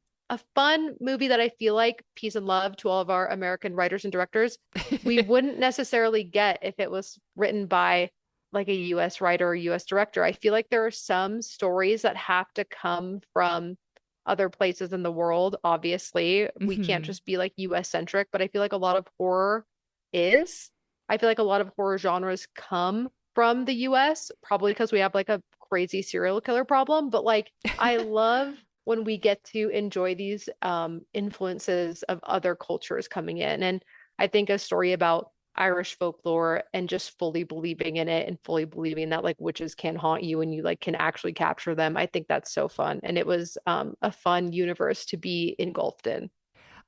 [SPEAKER 2] movie that I feel like peace and love to all of our American writers and directors. We wouldn't necessarily get if it was written by like a US writer or US director. I feel like there are some stories that have to come from other places in the world. Obviously, we can't
[SPEAKER 1] Hmm.
[SPEAKER 2] just be like US centric, but I feel like a lot of horror is. I feel like a lot of horror genres come from the US, probably because we have like a crazy serial killer problem, but like I love when we get to enjoy these influences of other cultures coming in. And I think a story about Irish folklore and just fully believing in it and fully believing that like witches can haunt you and you like can actually capture them. I think that's so fun. And it was a fun universe to be engulfed in.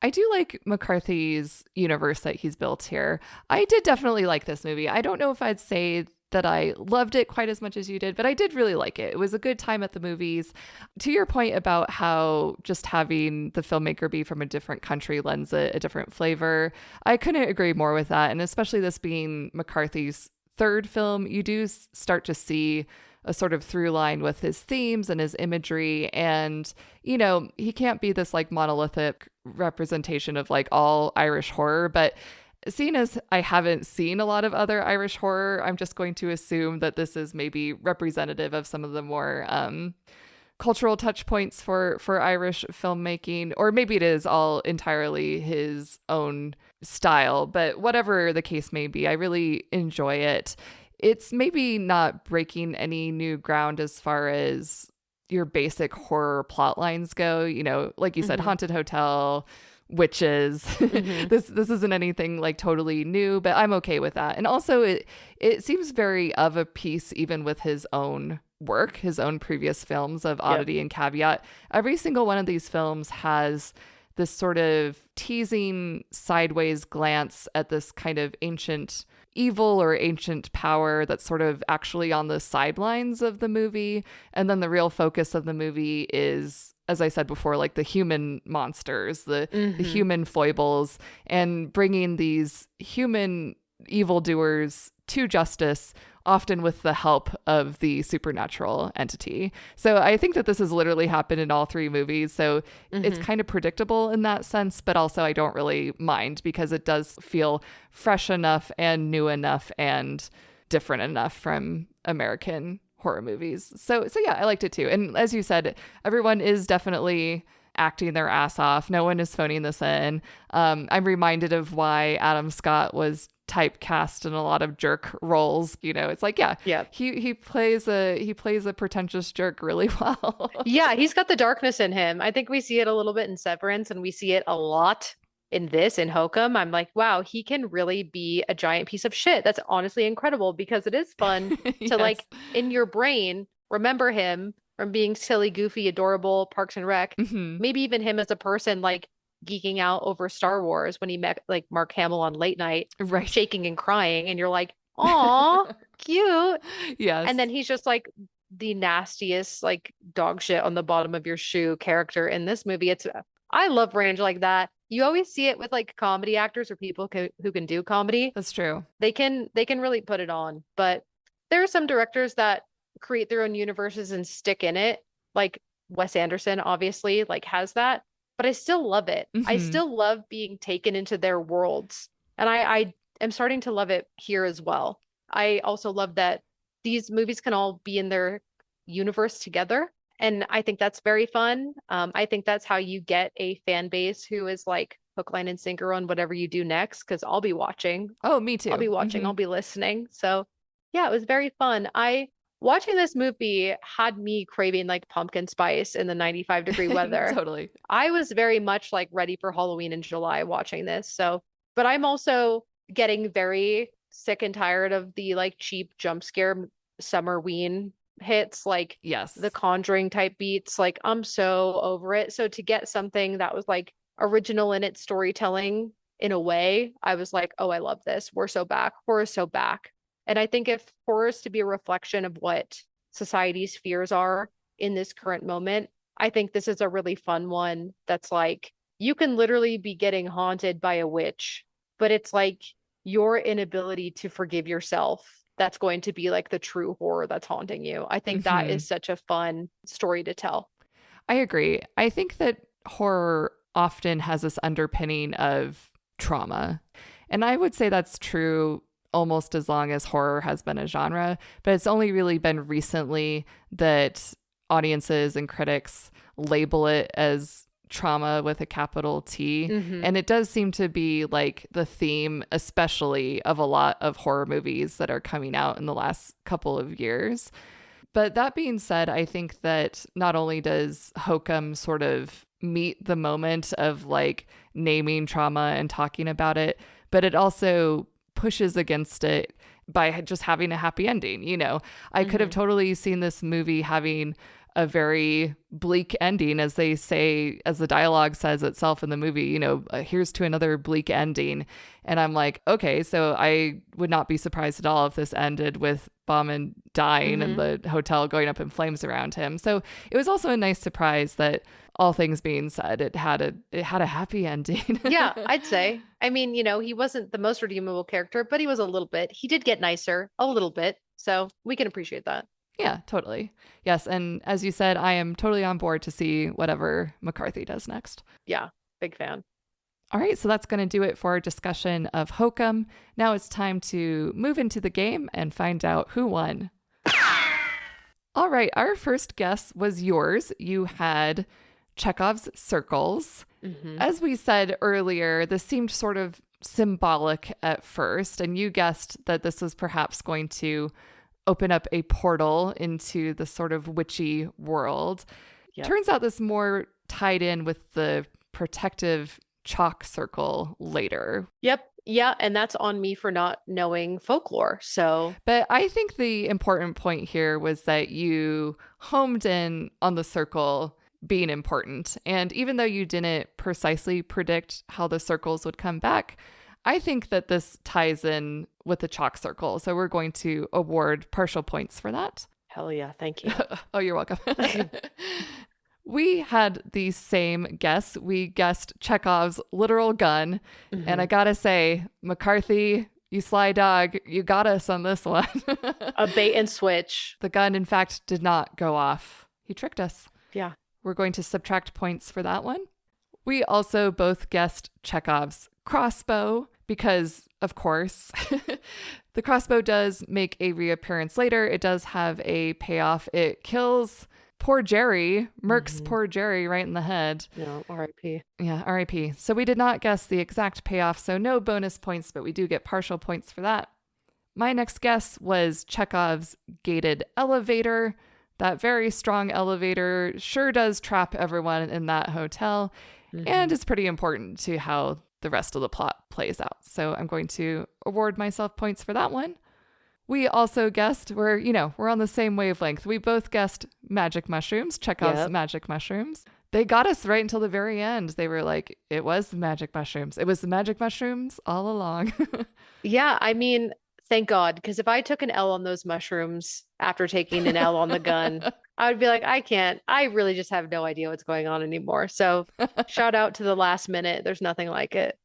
[SPEAKER 1] I do like McCarthy's universe that he's built here. I did definitely like this movie. I don't know if I'd say that I loved it quite as much as you did, but I did really like it. It was a good time at the movies. To your point about how just having the filmmaker be from a different country lends it a different flavor, I couldn't agree more with that. And especially this being McCarthy's third film, you do start to see a sort of through line with his themes and his imagery. And, you know, he can't be this like monolithic representation of like all Irish horror, but seeing as I haven't seen a lot of other Irish horror, I'm just going to assume that this is maybe representative of some of the more cultural touch points for Irish filmmaking, or maybe it is all entirely his own style. But whatever the case may be, I really enjoy it. It's maybe not breaking any new ground as far as your basic horror plot lines go. You know, like you said, haunted hotel, witches. This isn't anything like totally new, but I'm okay with that. And also it seems very of a piece even with his own work, his own previous films of Oddity and Caveat. Every single one of these films has this sort of teasing sideways glance at this kind of ancient evil or ancient power that's sort of actually on the sidelines of the movie. And then the real focus of the movie is, as I said before, like the human monsters, the human foibles, and bringing these human evildoers to justice, often with the help of the supernatural entity. So I think that this has literally happened in all three movies. So it's kind of predictable in that sense, but also I don't really mind because it does feel fresh enough and new enough and different enough from American horror movies. So yeah, I liked it too. And as you said, everyone is definitely acting their ass off. No one is phoning this in. I'm reminded of why Adam Scott was typecast in a lot of jerk roles. You know, it's like, he plays a pretentious jerk really well.
[SPEAKER 2] Yeah, he's got the darkness in him. I think we see it a little bit in Severance, and we see it a lot in Hokum. I'm like, wow, he can really be a giant piece of shit. That's honestly incredible because it is fun to like in your brain remember him from being silly, goofy, adorable, Parks and Rec. Maybe even him as a person, like geeking out over Star Wars when he met like Mark Hamill on Late Night,
[SPEAKER 1] right,
[SPEAKER 2] shaking and crying, and you're like, aw, cute.
[SPEAKER 1] Yes.
[SPEAKER 2] And then he's just like the nastiest, like dog shit on the bottom of your shoe character in this movie. I love range like that. You always see it with like comedy actors or people who can do comedy.
[SPEAKER 1] That's true.
[SPEAKER 2] They can really put it on. But there are some directors that create their own universes and stick in it. Like Wes Anderson, obviously, like has that. But I still love it. I still love being taken into their worlds. And I am starting to love it here as well. I also love that these movies can all be in their universe together. And I think that's very fun. I think that's how you get a fan base who is like hook, line, and sinker on whatever you do next, because I'll be watching.
[SPEAKER 1] Oh, me too.
[SPEAKER 2] I'll be watching. I'll be listening. So yeah, it was very fun. Watching this movie had me craving like pumpkin spice in the 95-degree weather.
[SPEAKER 1] Totally.
[SPEAKER 2] I was very much like ready for Halloween in July watching this. So, but I'm also getting very sick and tired of the like cheap jump scare summerween hits, like the Conjuring type beats. Like I'm so over it. So to get something that was like original in its storytelling in a way, I was like, oh, I love this. We're so back. Horror's so back. And I think if horror is to be a reflection of what society's fears are in this current moment, I think this is a really fun one that's like, you can literally be getting haunted by a witch, but it's like your inability to forgive yourself that's going to be like the true horror that's haunting you. I think that is such a fun story to tell.
[SPEAKER 1] I agree. I think that horror often has this underpinning of trauma. And I would say that's true almost as long as horror has been a genre, but it's only really been recently that audiences and critics label it as trauma with a capital T. And it does seem to be like the theme, especially of a lot of horror movies that are coming out in the last couple of years. But that being said, I think that not only does Hokum sort of meet the moment of like naming trauma and talking about it, but it also pushes against it by just having a happy ending. You know, I could have totally seen this movie having a very bleak ending, as they say, as the dialogue says itself in the movie, you know, here's to another bleak ending. And I'm like, okay, so I would not be surprised at all if this ended with Bauman dying and the hotel going up in flames around him. So it was also a nice surprise that, all things being said, it had a happy ending.
[SPEAKER 2] Yeah, I'd say. I mean, you know, he wasn't the most redeemable character, but he was a little bit. He did get nicer a little bit. So we can appreciate that.
[SPEAKER 1] Yeah, totally. Yes. And as you said, I am totally on board to see whatever McCarthy does next.
[SPEAKER 2] Yeah, big fan.
[SPEAKER 1] All right, so that's going to do it for our discussion of Hokum. Now it's time to move into the game and find out who won. All right, our first guess was yours. You had Chekhov's circles. As we said earlier, this seemed sort of symbolic at first, and you guessed that this was perhaps going to open up a portal into the sort of witchy world.
[SPEAKER 2] Yep.
[SPEAKER 1] Turns out this more tied in with the protective chalk circle later.
[SPEAKER 2] Yep. Yeah. And that's on me for not knowing folklore. So,
[SPEAKER 1] But I think the important point here was that you homed in on the circle being important. And even though you didn't precisely predict how the circles would come back, I think that this ties in with the chalk circle. So we're going to award partial points for that.
[SPEAKER 2] hell yeah. Thank you.
[SPEAKER 1] Oh, you're welcome. We had the same guess. We guessed Chekhov's literal gun. And I gotta say, McCarthy, you sly dog, you got us on this one.
[SPEAKER 2] A bait and switch.
[SPEAKER 1] The gun, in fact, did not go off. He tricked us.
[SPEAKER 2] Yeah.
[SPEAKER 1] We're going to subtract points for that one. We also both guessed Chekhov's crossbow because, of course, the crossbow does make a reappearance later. It does have a payoff. It kills poor Jerry, murks poor Jerry right in the head.
[SPEAKER 2] No, R.I.P.
[SPEAKER 1] Yeah, R.I.P. So we did not guess the exact payoff, so no bonus points, but we do get partial points for that. My next guess was Chekhov's gated elevator. That very strong elevator sure does trap everyone in that hotel and is pretty important to how the rest of the plot plays out. So I'm going to award myself points for that one. We also guessed we're on the same wavelength. We both guessed magic mushrooms, Chekhov's magic mushrooms. They got us right until the very end. They were like, it was the magic mushrooms. It was the magic mushrooms all along.
[SPEAKER 2] Yeah. I mean, thank God, because if I took an L on those mushrooms after taking an L on the gun, I would be like, I really just have no idea what's going on anymore. So shout out to the last minute. There's nothing like it.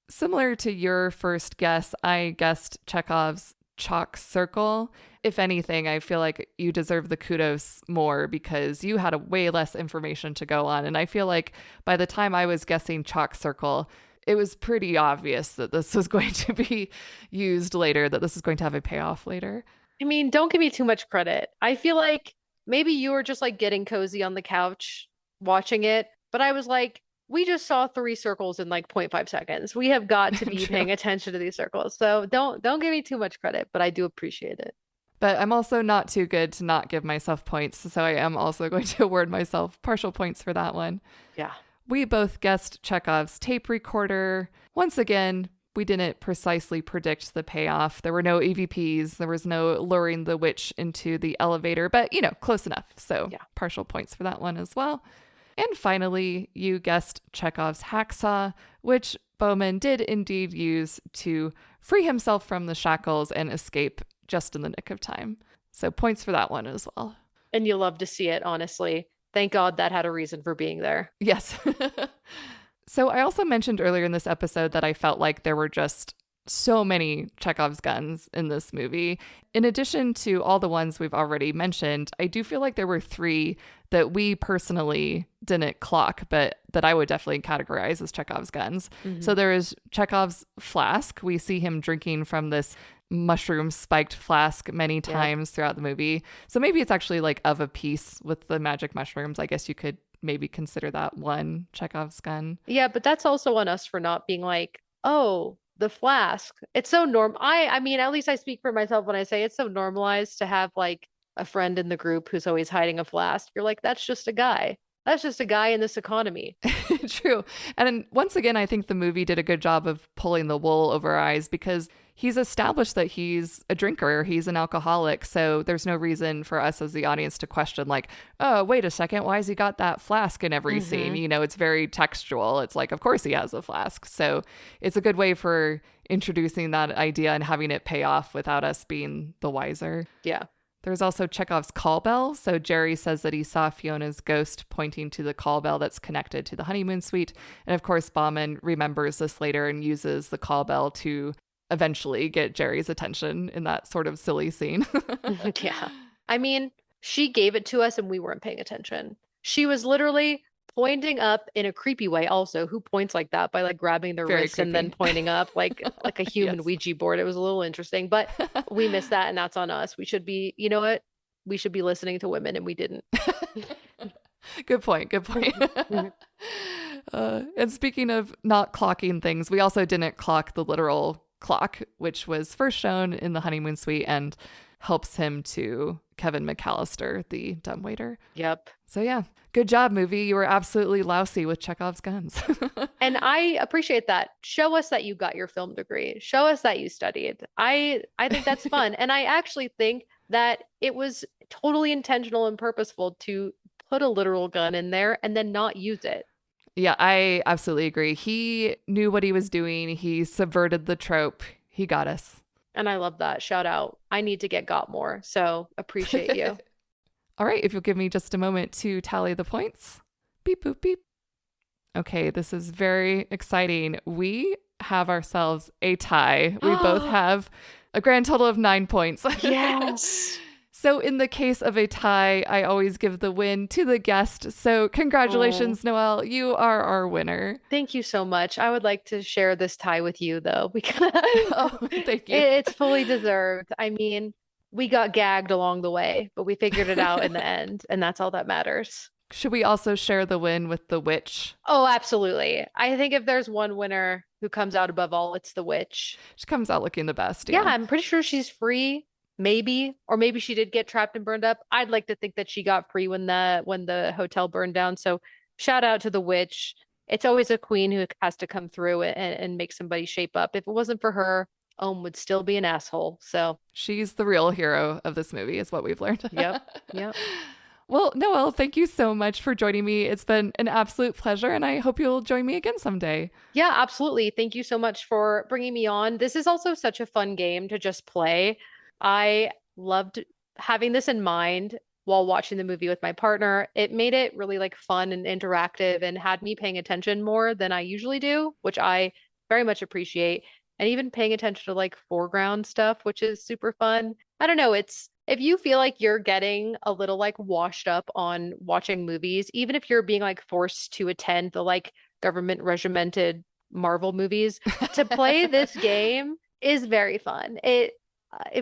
[SPEAKER 1] Similar to your first guess, I guessed Chekhov's chalk circle. If anything, I feel like you deserve the kudos more because you had a way less information to go on. And I feel like by the time I was guessing chalk circle, it was pretty obvious that this was going to be used later, that this is going to have a payoff later.
[SPEAKER 2] I mean, don't give me too much credit. I feel like maybe you were just like getting cozy on the couch watching it, but I was like, we just saw 3 circles in like 0.5 seconds. We have got to be paying attention to these circles. So don't give me too much credit, but I do appreciate it.
[SPEAKER 1] But I'm also not too good to not give myself points. So I am also going to award myself partial points for that one.
[SPEAKER 2] Yeah.
[SPEAKER 1] We both guessed Chekhov's tape recorder. Once again, we didn't precisely predict the payoff. There were no EVPs. There was no luring the witch into the elevator, but close enough. So partial points for that one as well. And finally, you guessed Chekhov's hacksaw, which Bowman did indeed use to free himself from the shackles and escape just in the nick of time. So points for that one as well.
[SPEAKER 2] And you love to see it, honestly. Thank God that had a reason for being there.
[SPEAKER 1] Yes. So I also mentioned earlier in this episode that I felt like there were just so many Chekhov's guns in this movie. In addition to all the ones we've already mentioned, I do feel like there were 3 that we personally didn't clock, but that I would definitely categorize as Chekhov's guns. So there is Chekhov's flask. We see him drinking from this mushroom spiked flask many times throughout the movie. So maybe it's actually like of a piece with the magic mushrooms. I guess you could maybe consider that one Chekhov's gun.
[SPEAKER 2] Yeah, but that's also on us for not being like, oh, the flask. It's so I mean, at least I speak for myself when I say it's so normalized to have like a friend in the group who's always hiding a flask. You're like, that's just a guy. That's just a guy in this economy.
[SPEAKER 1] True. And then, once again, I think the movie did a good job of pulling the wool over our eyes because he's established that he's a drinker, he's an alcoholic. So there's no reason for us as the audience to question, like, oh, wait a second, why has he got that flask in every scene? You know, it's very textual. It's like, of course he has a flask. So it's a good way for introducing that idea and having it pay off without us being the wiser.
[SPEAKER 2] Yeah.
[SPEAKER 1] There's also Chekhov's call bell. So Jerry says that he saw Fiona's ghost pointing to the call bell that's connected to the honeymoon suite. And of course, Bauman remembers this later and uses the call bell to eventually get Jerry's attention in that sort of silly scene.
[SPEAKER 2] Yeah. I mean, she gave it to us and we weren't paying attention. She was literally pointing up in a creepy way also. Who points like that by like grabbing their
[SPEAKER 1] Very
[SPEAKER 2] wrists and then
[SPEAKER 1] creepy.
[SPEAKER 2] pointing up like a human
[SPEAKER 1] Yes.
[SPEAKER 2] Ouija board. It was a little interesting, but we missed that and that's on us. We should be, you know what? We should be listening to women and we didn't.
[SPEAKER 1] Good point. Good point. And speaking of not clocking things, we also didn't clock the literal clock, which was first shown in the honeymoon suite and helps him to Kevin McAllister, the dumbwaiter.
[SPEAKER 2] Yep.
[SPEAKER 1] So yeah, good job, movie. You were absolutely lousy with Chekhov's guns.
[SPEAKER 2] And I appreciate that. Show us that you got your film degree. Show us that you studied. I think that's fun. And I actually think that it was totally intentional and purposeful to put a literal gun in there and then not use it.
[SPEAKER 1] Yeah, I absolutely agree. He knew what he was doing. He subverted the trope. He got us.
[SPEAKER 2] And I love that. Shout out. I need to get got more. So appreciate you.
[SPEAKER 1] All right, if you'll give me just a moment to tally the points. Beep, boop, beep. Okay, this is very exciting. We have ourselves a tie. We both have a grand total of 9 points.
[SPEAKER 2] Yes.
[SPEAKER 1] So in the case of a tie, I always give the win to the guest. So congratulations, Noelle. You are our winner.
[SPEAKER 2] Thank you so much. I would like to share this tie with you, though, because
[SPEAKER 1] Oh, thank you.
[SPEAKER 2] it's fully deserved. I mean, we got gagged along the way, but we figured it out in the end, and that's all that matters.
[SPEAKER 1] Should we also share the win with the witch?
[SPEAKER 2] Oh, absolutely. I think if there's one winner who comes out above all, it's the witch.
[SPEAKER 1] She comes out looking the best.
[SPEAKER 2] Yeah, I'm pretty sure she's free. Maybe, or maybe she did get trapped and burned up. I'd like to think that she got free when the hotel burned down. So shout out to the witch. It's always a queen who has to come through and make somebody shape up. If it wasn't for her, Ohm would still be an asshole. So
[SPEAKER 1] She's the real hero of this movie, is what we've learned.
[SPEAKER 2] yep.
[SPEAKER 1] Well, Noelle, thank you so much for joining me. It's been an absolute pleasure, and I hope you'll join me again someday.
[SPEAKER 2] Yeah, absolutely. Thank you so much for bringing me on. This is also such a fun game to just play. I loved having this in mind while watching the movie with my partner. It made it really like fun and interactive and had me paying attention more than I usually do, which I very much appreciate. And even paying attention to like foreground stuff, which is super fun. I don't know, it's if you feel like you're getting a little like washed up on watching movies, even if you're being like forced to attend the like government regimented Marvel movies, to play this game is very fun. It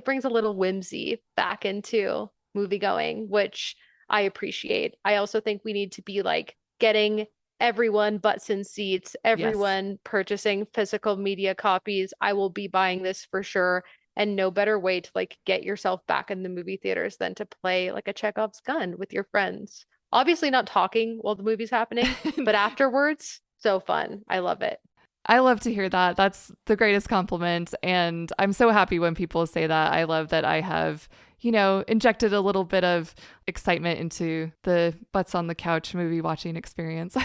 [SPEAKER 2] brings a little whimsy back into movie going, which I appreciate. I also think we need to be like getting everyone butts in seats, everyone purchasing physical media copies. I will be buying this for sure. And no better way to like get yourself back in the movie theaters than to play like a Chekhov's gun with your friends. Obviously not talking while the movie's happening, but afterwards, so fun. I love it.
[SPEAKER 1] I love to hear that. That's the greatest compliment. And I'm so happy when people say that. I love that I have, injected a little bit of excitement into the butts on the couch movie watching experience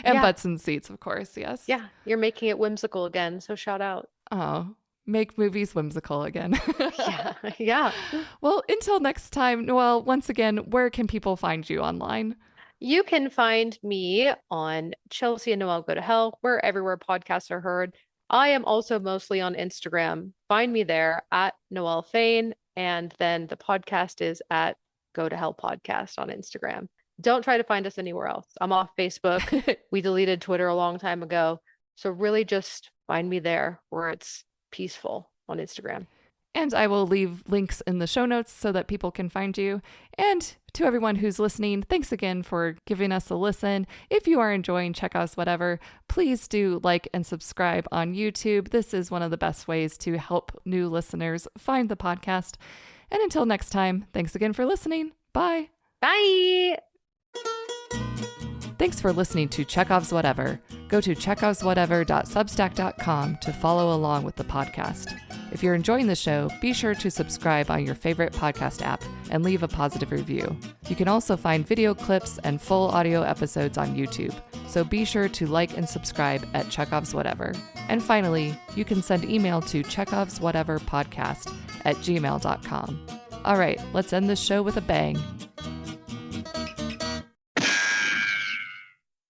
[SPEAKER 1] and butts in seats, of course. Yes.
[SPEAKER 2] Yeah. You're making it whimsical again. So shout out.
[SPEAKER 1] Oh, make movies whimsical again.
[SPEAKER 2] Yeah. Yeah.
[SPEAKER 1] Well, until next time, Noelle, once again, where can people find you online?
[SPEAKER 2] You can find me on Chelsea and Noelle Go to Hell, where everywhere podcasts are heard. I am also mostly on Instagram. Find me there at Noelle Faen. And then the podcast is at Go to Hell Podcast on Instagram. Don't try to find us anywhere else. I'm off Facebook. We deleted Twitter a long time ago. So really just find me there where it's peaceful on Instagram.
[SPEAKER 1] And I will leave links in the show notes so that people can find you. And to everyone who's listening, thanks again for giving us a listen. If you are enjoying Chekhov's Whatever, please do like and subscribe on YouTube. This is one of the best ways to help new listeners find the podcast. And until next time, thanks again for listening. Bye.
[SPEAKER 2] Bye.
[SPEAKER 1] Thanks for listening to Chekhov's Whatever. Go to chekhovswhatever.substack.com to follow along with the podcast. If you're enjoying the show, be sure to subscribe on your favorite podcast app and leave a positive review. You can also find video clips and full audio episodes on YouTube, so be sure to like and subscribe at Chekhov's Whatever. And finally, you can send email to chekhovswhateverpodcast@gmail.com. All right, let's end this show with a bang.